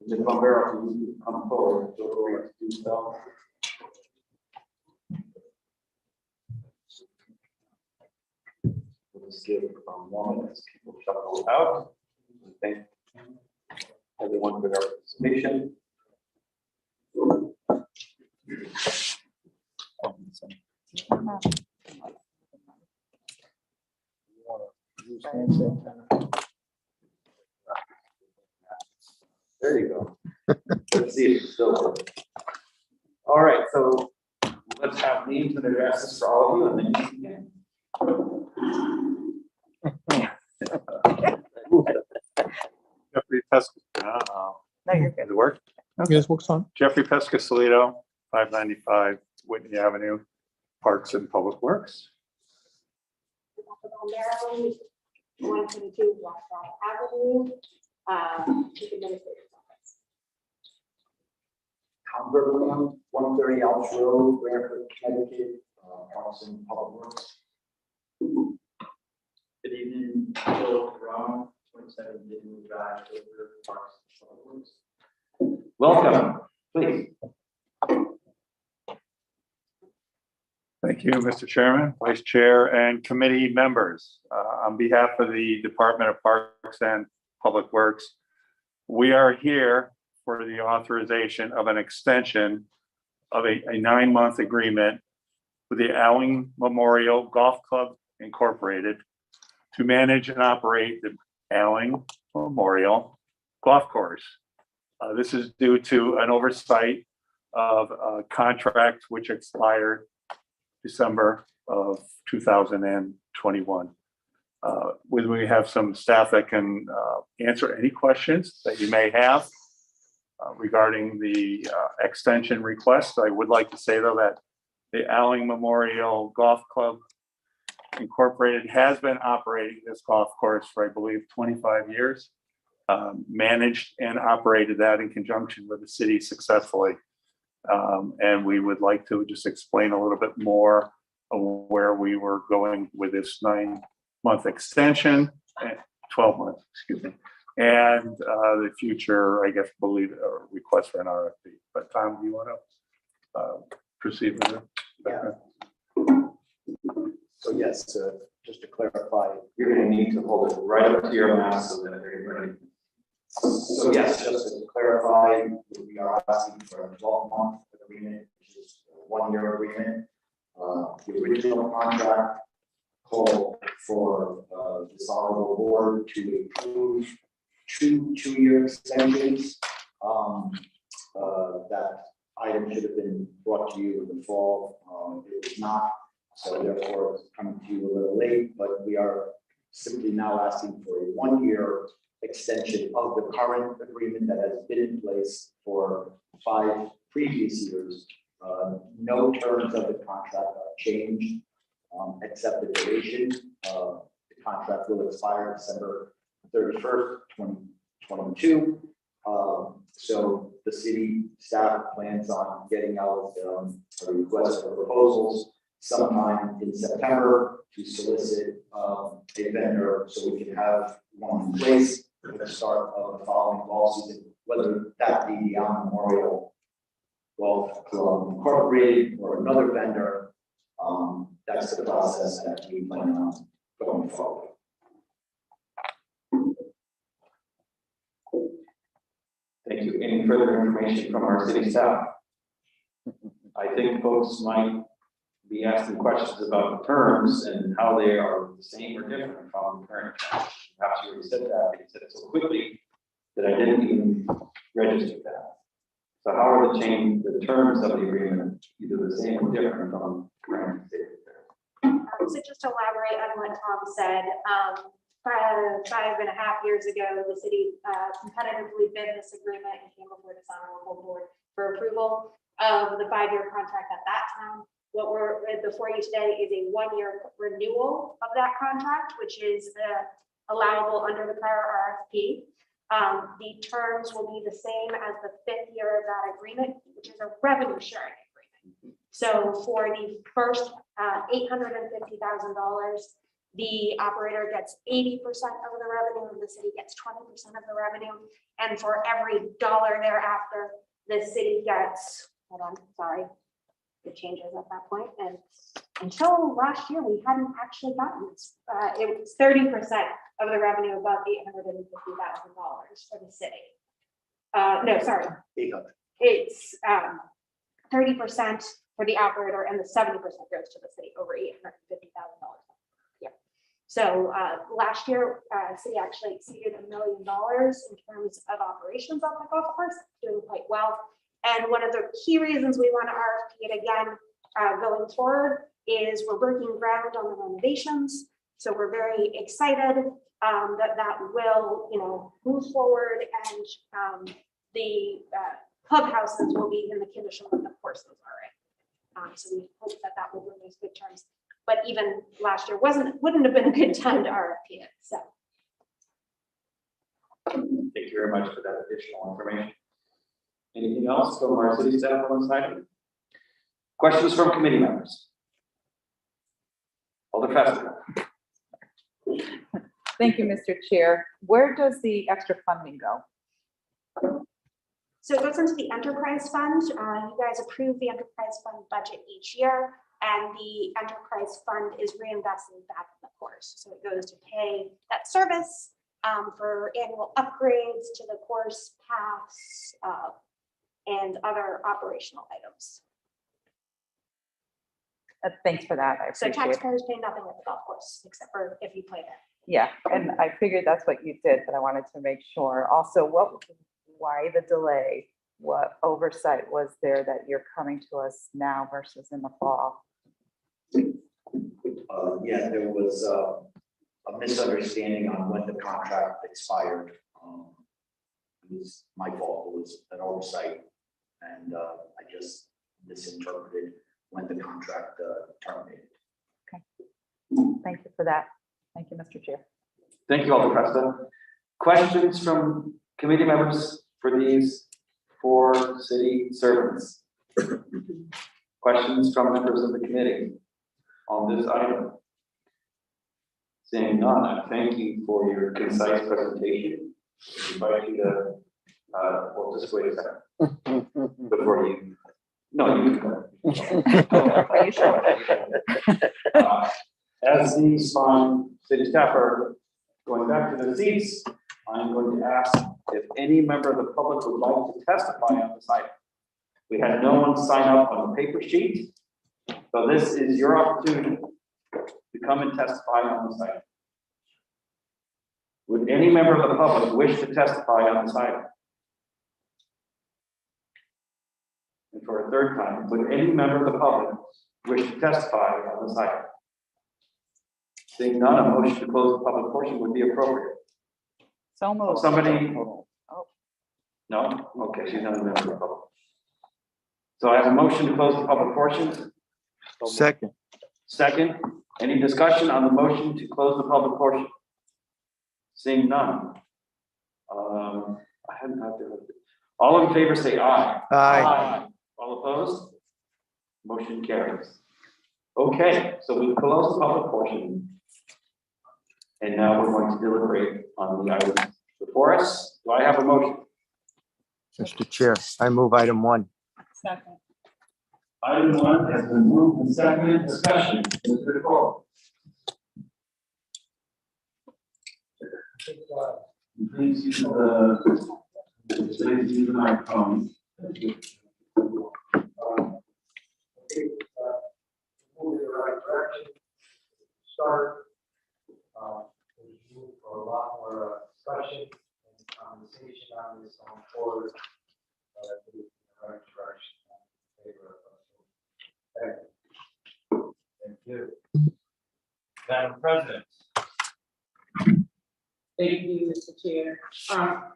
Ms. Bombero, can you come forward so we're going to do so? We'll just give 1 minute as people shuffle out. Thank everyone for their participation. There you go. Let's see if it's still working. All right, so let's have names and addresses for all of you, and then you can Jeffrey Pesca. No, you're good. Does it work? Yes, works on. Jeffrey Pescasolito, 595 Whitney Avenue, Parks and Public Works. 122 Washington Avenue, Chief Administrator's Convertland, 130 Alders Road, Branford, Connecticut, Parks and Public Works. Good evening, Bill Brown, 27 Disney Drive, over Parks and Public Works. Welcome, please. Thank you, Mr. Chairman, Vice Chair, and committee members. On behalf of the Department of Parks and Public Works, we are here for the authorization of an extension of a 9-month agreement with the Alling Memorial Golf Club Incorporated to manage and operate the Alling Memorial Golf Course. This is due to an oversight of a contract which expired December of 2021. We have some staff that can answer any questions that you may have regarding the extension request. I would like to say though that the Alling Memorial Golf Club Incorporated has been operating this golf course for, I believe, 25 years. Managed and operated that in conjunction with the city successfully. And we would like to just explain a little bit more of where we were going with this 9-month extension, 12 months, excuse me, and the future, I guess, request for an RFP. But Tom, do you want to proceed with it? Yeah. So yes, just to clarify, You're going to need to hold it right up to your mouth so that everybody. so yes, just to clarify, we are asking for a 12-month agreement, which is a 1-year agreement. The original contract called for this honorable board to approve two-year extensions. That item should have been brought to you in the fall. It was not, so therefore it's coming to you a little late, but we are simply now asking for a 1-year extension of the current agreement that has been in place for 5 previous years. No terms of the contract are changed, except the duration. The contract will expire December 31st, 2022. So the city staff plans on getting out a request for proposals sometime in September to solicit a vendor so we can have one in place at the start of the following golf season, whether that be the Allen Memorial Golf Club Incorporated or another vendor. That's the process that we plan on going forward. Thank you. Any further information from our city staff? I think folks might be asking questions about the terms and how they are the same or different from the current terms. Perhaps you already said that, because you said it so quickly that I didn't even register that. So how are the terms of the agreement either the same or different from current state? So just to elaborate on what Tom said, 5.5 years ago, the city competitively bid this agreement and came before this honorable board for approval of the 5-year contract at that time. What we're before you today is a 1-year renewal of that contract, which is allowable under the prior RFP. The terms will be the same as the 5th year of that agreement, which is a revenue sharing agreement. So for the first $850,000, the operator gets 80% of the revenue, and the city gets 20% of the revenue. And for every dollar thereafter, the city gets, hold on, sorry, it changes at that point. And until last year, we hadn't actually gotten this. It was 30% of the revenue above $850,000 for the city. No, sorry. 800. It's 30% for the operator, and the 70% goes to the city over $850,000. Yeah. So last year, city actually exceeded $1 million in terms of operations on the golf course, doing quite well. And one of the key reasons we want to RFP it again going forward is we're breaking ground on the renovations. So we're very excited that will, move forward, and the clubhouses will be in the condition that the courses are in. So we hope that will bring us good terms. But even last year wouldn't have been a good time to RFP it. So thank you very much for that additional information. Anything else from our city staff on this item? Questions from committee members? Alder Festival. Thank you, Mr. Chair. Where does the extra funding go? So it goes into the enterprise fund. You guys approve the enterprise fund budget each year, and the enterprise fund is reinvested back in the course. So it goes to pay that service for annual upgrades to the course paths and other operational items. Thanks for that. I So appreciate it. taxpayers pay nothing at the golf course except for if you play there. Yeah, and I figured that's what you did, but I wanted to make sure. Also, why the delay? What oversight was there that you're coming to us now versus in the fall? Yeah, there was a misunderstanding on when the contract expired. It was my fault, it was an oversight, and I just misinterpreted when the contract terminated. Okay, thank you for that. Thank you, Mr. Chair. Thank you, Alder Festa. Questions from committee members for these 4 city servants? Questions from members of the committee on this item? Seeing none, I thank you for your concise presentation. I invite you to, well, just wait a second before you. No, you can go. Are you sure? As these city staff are going back to their seats, I'm going to ask if any member of the public would like to testify on this item. We had no one sign up on the paper sheet, so this is your opportunity to come and testify on this item. Would any member of the public wish to testify on this item? And for a third time, would any member of the public wish to testify on this item? Seeing none, a motion to close the public portion would be appropriate. So moved. Somebody? Oh. No? Okay, she's not a member of the public. So I have a motion to close the public portion. Second. Second, any discussion on the motion to close the public portion? Seeing none. All in favor say aye. Aye. All opposed? Motion carries. Okay, so we've closed the public portion. And now we're going to deliberate on the items before us. Do I have a motion? Mr. Chair, I move item 1. Second. Item 1 has been moved and seconded. Discussion. Mr. Corbett. Please use the microphone. Move in the right direction. Start. Move for a lot more discussion and conversation on this on forward. To the right direction. In favor of Thank you. Madam President. Thank you, Mr. Chair.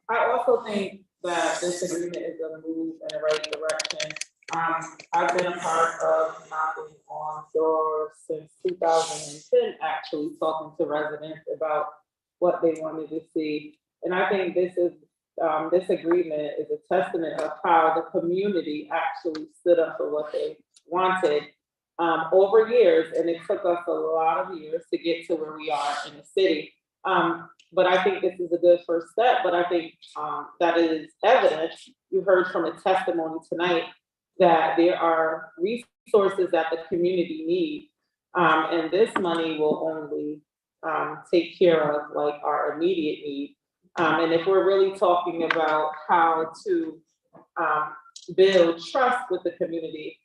I also think that this agreement is a move in the right direction. I've been a part of knocking on doors since 2010, actually talking to residents about what they wanted to see. And I think this agreement is a testament of how the community actually stood up for what they wanted over years. And it took us a lot of years to get to where we are in the city. But I think this is a good first step, but I think that is evident. You heard from a testimony tonight that there are resources that the community needs. And this money will only take care of like our immediate need. And if we're really talking about how to build trust with the community,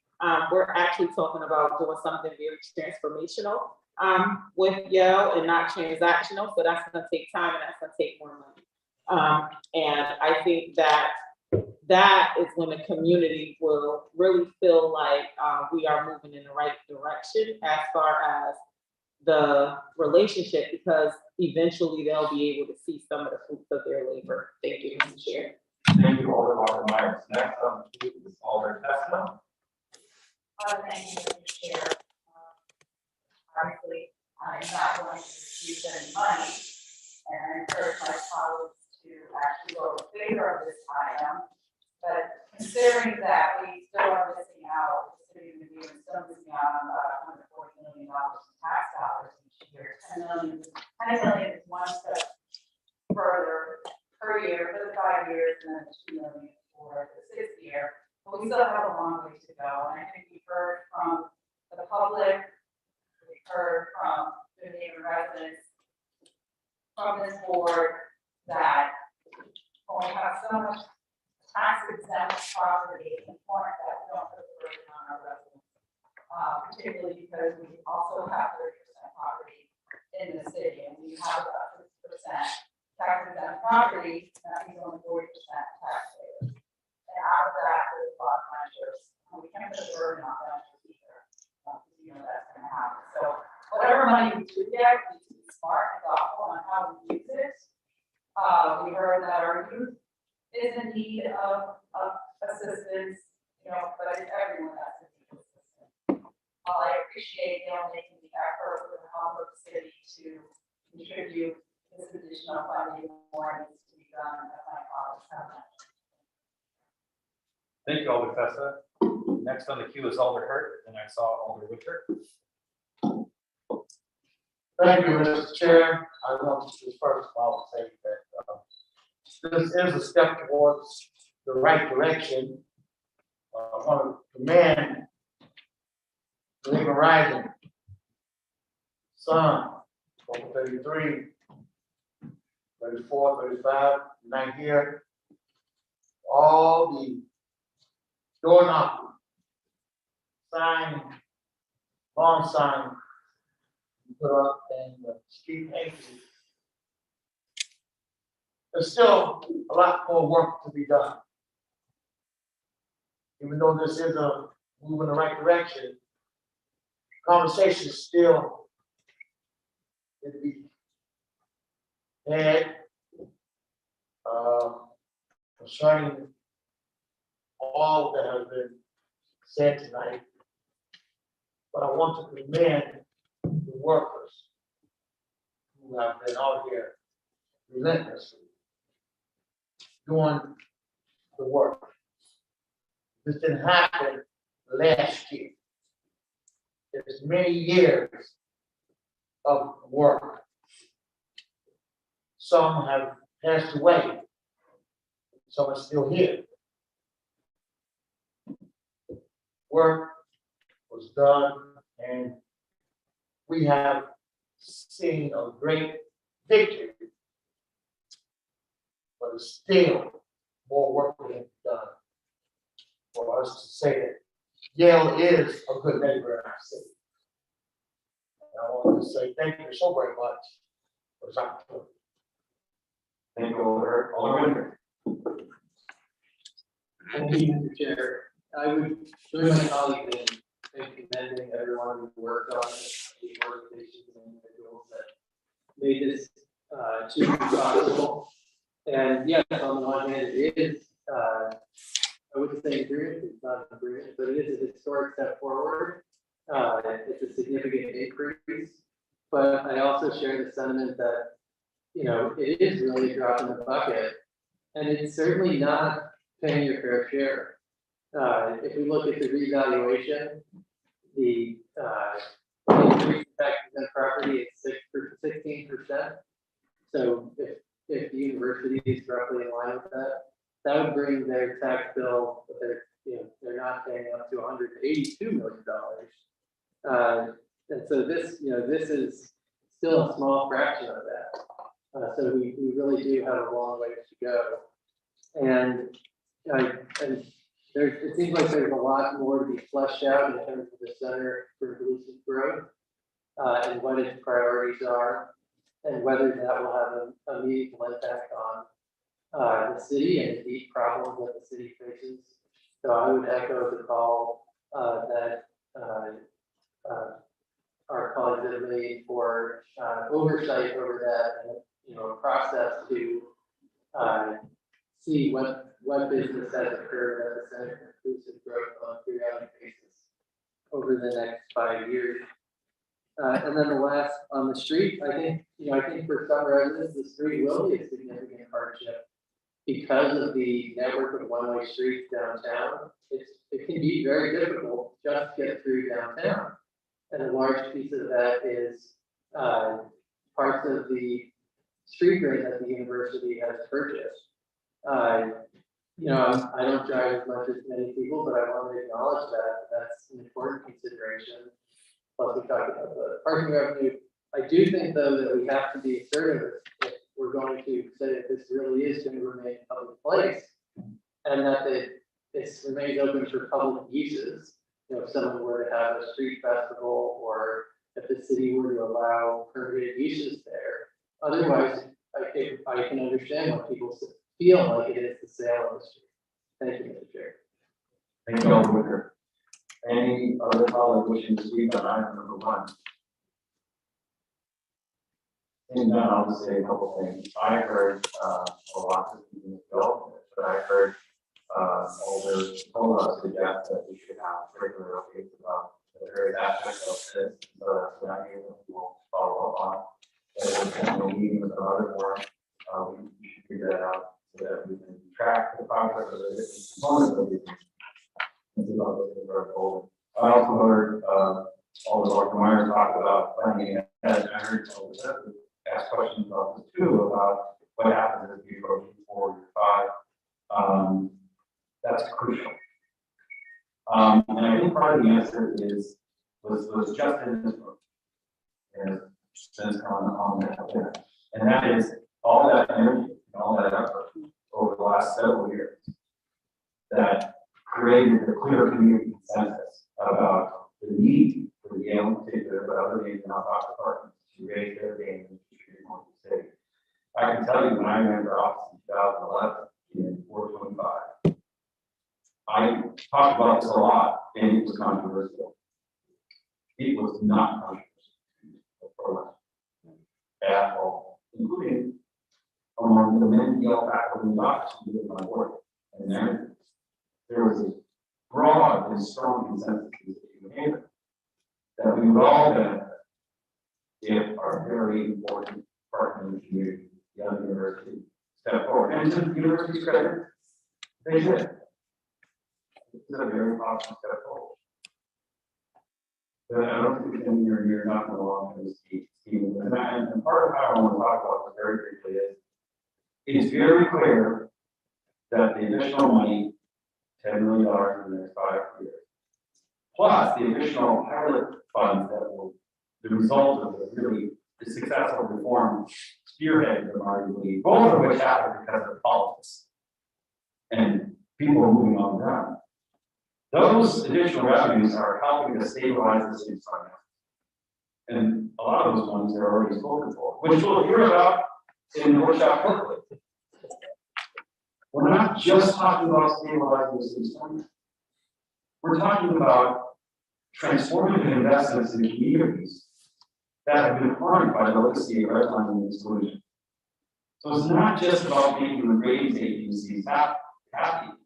we're actually talking about doing something very transformational with Yale and not transactional. So that's gonna take time and that's gonna take more money. And I think that is when the community will really feel like we are moving in the right direction as far as the relationship, because eventually they'll be able to see some of the fruits of their labor. Thank you, Mr. Chair. Thank you, Alder Myers. Next on is Alder Festa. Thank you, Mr. Chair. Obviously, I'm not going to use any money, and I encourage my colleagues to actually vote in favor of this item. But at the considering that we still are missing out, the city of New Haven is still missing out on about $140 million in tax dollars each year. 10 million is one step further per year for the 5 years, and then 2 million for the 6th year. But we still have a long way to go, and I think we've heard from the public, we've heard from the New Haven residents, from this board, that when we have so much tax exempt property, it's important that we don't put the burden on our residents. Particularly because we also have 30% property in the city, and we have about 50% tax exempt property, that means only 40% taxpayers. And out of that, there's a lot of renters. We can't put a burden on renters either, because you know that's gonna happen. So whatever money we do get, we need to be smart and thoughtful on how we use it. We heard that our youth is in need of assistance, you know, but it's everyone that's in need of assistance. I appreciate making the effort with the help of the city to contribute this additional funding. More needs to be done, as my colleagues have mentioned. Thank you, Alder Fessa. Next on the queue is Alder Hurt, and I saw Alder Wicker. Thank you, Mr. Chair. I want to first of all say that this is a step towards the right direction. I want to commend Living Rising son, over 33, 34, 35, not here. All the door knocking, sign, long sign put up and the street painting. There's still a lot more work to be done. Even though this is a move in the right direction, conversation still need to be had concerning all that has been said tonight. But I want to commend the workers who have been out here relentlessly doing the work. This didn't happen last year. There's many years of work. Some have passed away. Some are still here. Work was done, and we have seen a great victory. But there's still more work to be done for us to say that Yale is a good neighbor in our city. And I want to say thank you so very much for this opportunity. Thank you, Alder. Alder Wicker. Thank you, Mr. Chair. I would join my colleagues in commending everyone who worked on the organizations and individuals that made this achievement possible. And yes, on the one hand, it is, I wouldn't say agreement, it's not an agreement, but it is a historic step forward. It's a significant increase, but I also share the sentiment that, you know, it is really a drop in the bucket, and it's certainly not paying your fair share. If we look at the revaluation, the increase in taxes on property is 16%. So if the university is roughly in line with that, that would bring their tax bill, they're not paying up to $182 million. And so this is still a small fraction of that. So we really do have a long way to go. And it seems like there's a lot more to be fleshed out in terms of the Center for Inclusive Growth and what its priorities are, and whether that will have a meaningful impact on the city and the deep problems that the city faces. So I would echo the call that our colleagues have made for oversight over that, and a process to see what business has occurred at the Center for Inclusive Growth on a periodic basis over the next 5 years. And then the last on the street, I think for some residents, the street will be a significant hardship. because of the network of one-way streets downtown, it can be very difficult just to get through downtown. And a large piece of that is parts of the street grade that the university has purchased. You know, I don't drive as much as many people, but I want to acknowledge that that's an important consideration. Plus, we talked about the parking revenue. I do think, though, that we have to be assertive if we're going to say that this really is going to remain a public place, and that it remains open for public uses. You know, if someone were to have a street festival, or if the city were to allow permitted uses there. Otherwise, I can understand why people feel like it is the sale of the street. Thank you, Mr. Chair. Thank you, Alderman Wicker. Any other colleague wishing to speak on item number 1? And then I'll just say a couple things. I heard a lot of people go, but I heard Alders told us suggest that we should have regular updates about the various aspects of this. So that's what I hear that we will follow up on. And we'll meeting with the other board, we should figure that out so that we can track the progress of the different components of these. I also heard all the Dr. Myers talk about planning ahead. I heard all the ask questions about this too, about what happens if you go 4 or 5. That's crucial. And I think part of the answer was just in this book. And since on that, and that is all that energy and all that effort over the last several years that created a clear community consensus about the need for the Yale in particular, but other names in our departments to raise their game in the city. I can tell you when I ran for office in 2011 in 425, I talked about this a lot, and it was controversial. It was not controversial at all, including among the many Yale faculty and doctors who did my work. And there was a broad and strong consensus in New Haven that we would all benefit if our very important partner in the community, Yale University, stepped forward. And to the university's credit, they did. This is a very positive step forward. But I don't think you're not going to belong to this scheme. And part of how I want to talk about this very briefly is it's very clear that the additional money, $10 million in the next 5 years, plus the additional pilot funds that will, the result of the successful reform spearhead from arguably, both of which happened because of politics and people moving on the ground. Those additional revenues are helping to stabilize the city's finances. And a lot of those ones are already spoken for, which we'll hear about in the workshop quickly. We're not just talking about stabilizing the city's finances. We're talking about transformative investments in communities that have been harmed by the legacy of redlining and exclusion. So it's not just about making the ratings agencies happy.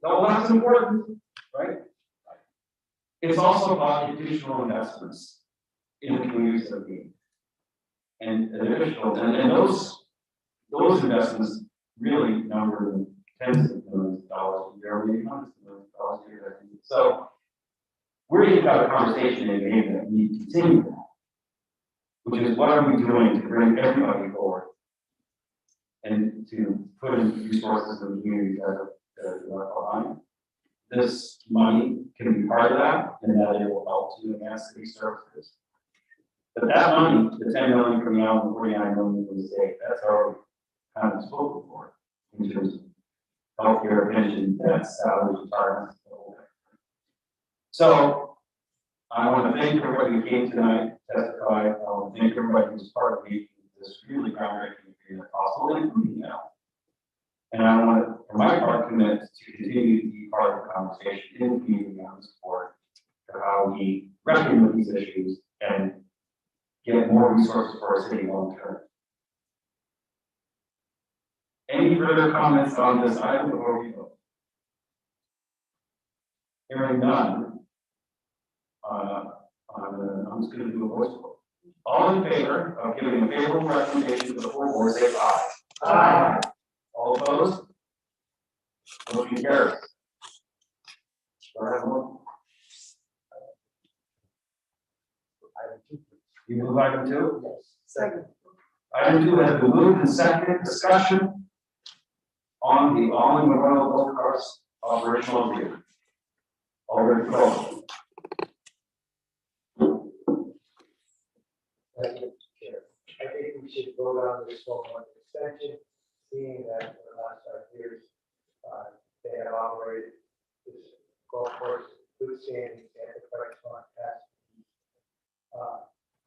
Though that's important, right? It's also about additional investments in the communities of need. And additional, and those investments really number in tens of millions of dollars a year, maybe hundreds of millions of dollars a year. So we're going to have a conversation in May that we continue that, which is what are we doing to bring everybody forward and to put in resources in the communities that are left behind. This money can be part of that, and that it will help to enhance city services. But that money, the 10 million from now and 49 million from the state, that's already kind of spoken for in terms of healthcare, pension, debts, salaries, retirements. So I want to thank everybody who came tonight, testified. I want to thank everybody who's part of this really groundbreaking agreement possible, including now. And I want to, for my part, commit to continue to be part of the conversation in the community on support for how we reckon with these issues and get more resources for our city long term. Any further comments on this item before we vote? Hearing none, I'm just going to do a voice vote. All in favor of giving a favorable recommendation to the full board, say aye. Aye. All opposed? carries. Do I have one? You move item two? Yes. Second. Item two has been moved and seconded. Discussion on the Alling Memorial Golf Course operational agreement. Already closed. Thank you, Chair. I think we should vote on this 12-month extension, seeing that for the last 5 years, they have operated this golf course with standing, and the price fund has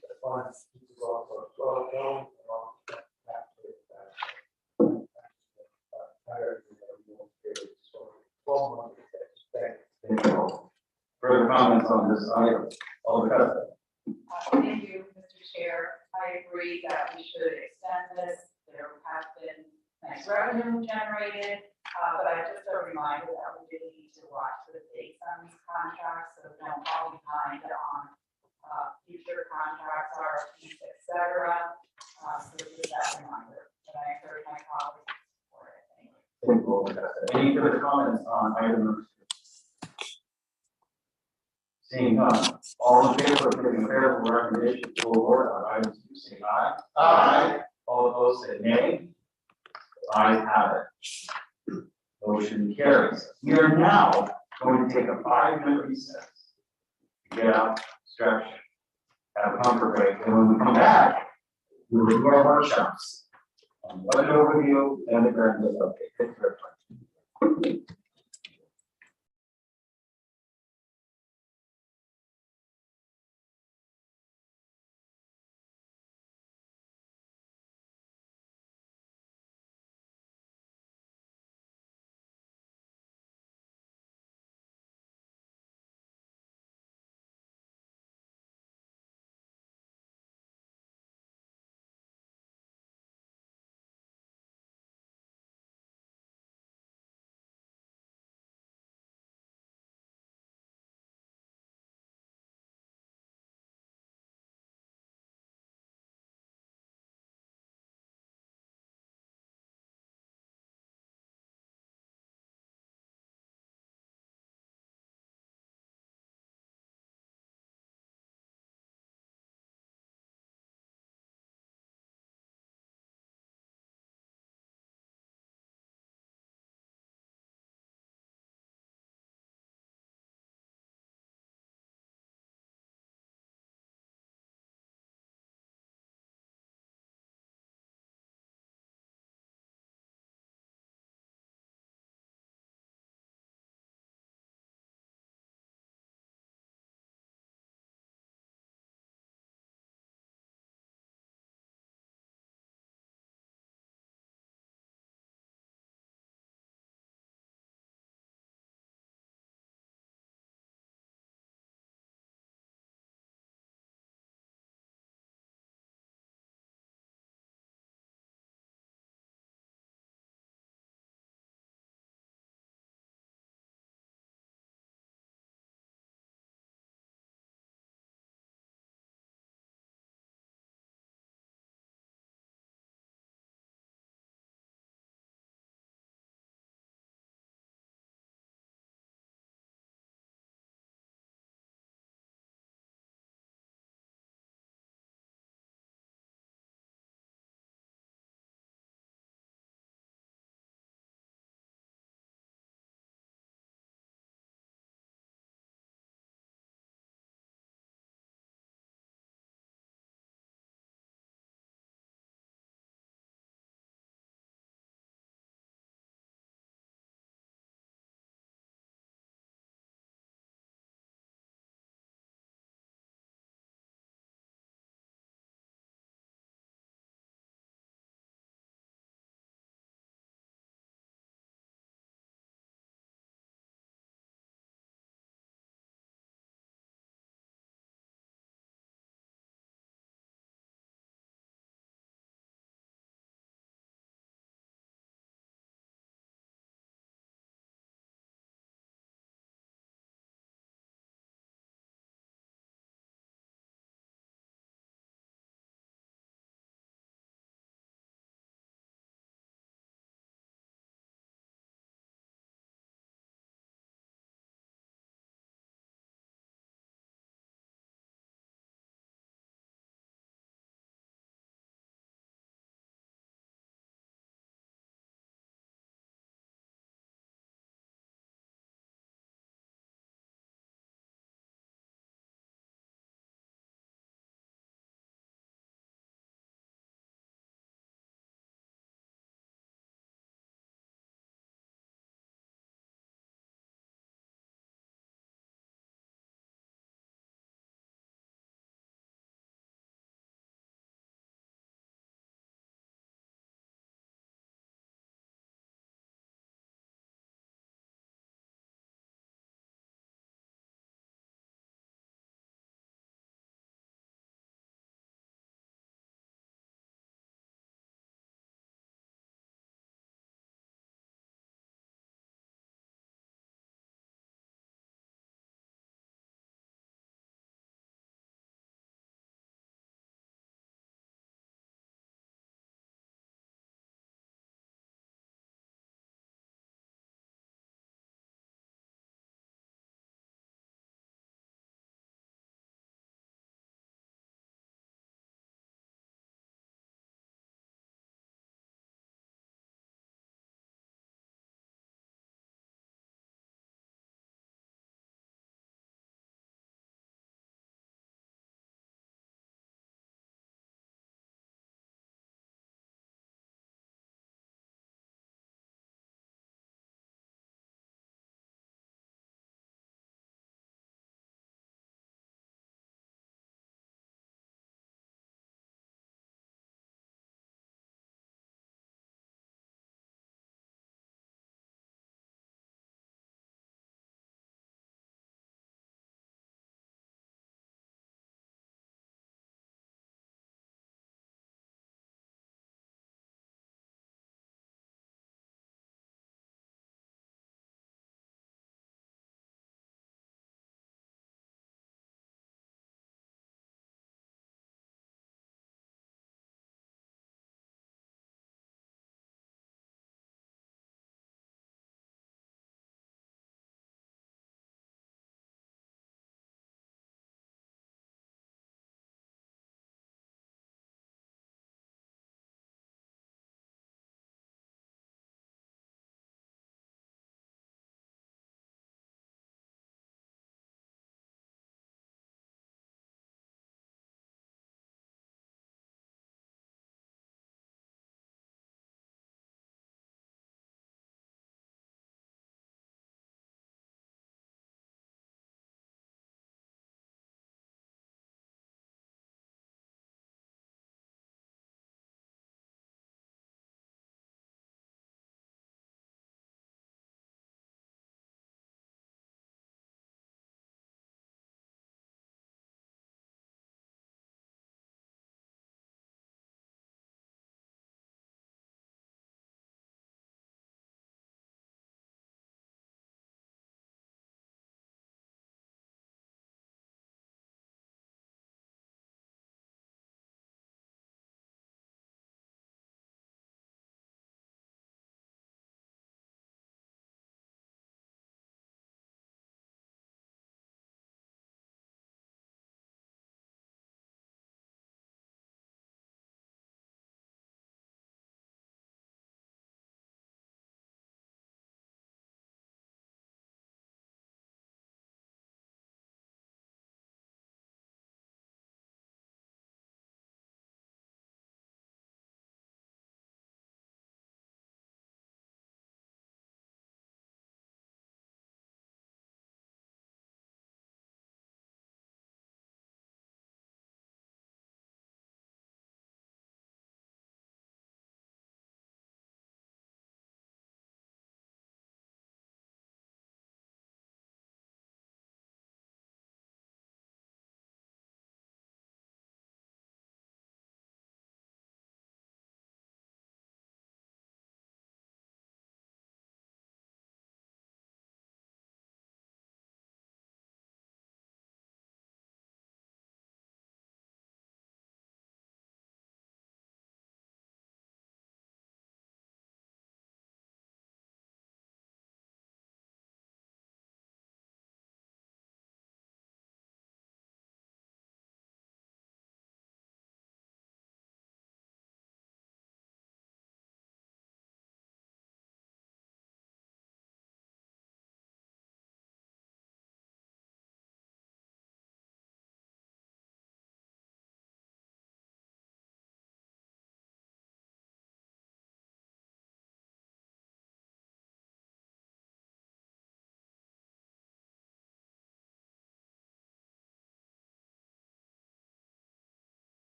the funds to the golf course well known and all that. Higher than everyone's favorite. So 12-month extension. Thank you. Further comments on this item? Alderman. Thank you, Mr. Chair. I agree that we should extend this. There has been nice revenue generated, but I just a reminder that we really need to watch for the dates on these contracts, so don't fall behind on future contracts, RFPs, et cetera. So just that reminder, but I encourage my colleagues to support it. Thank you. Thank you, Alderman. Any further comments on item number 2? Seeing none, all in favor of giving a favorable recommendation to award on items 2, say aye. Aye. All opposed, say nay. Ayes have it. Motion carries. We are now going to take a 5-minute recess. Get out, stretch, have a comfort break, and when we come back, we will do our workshops on budget overview and the current update. Thank you very much.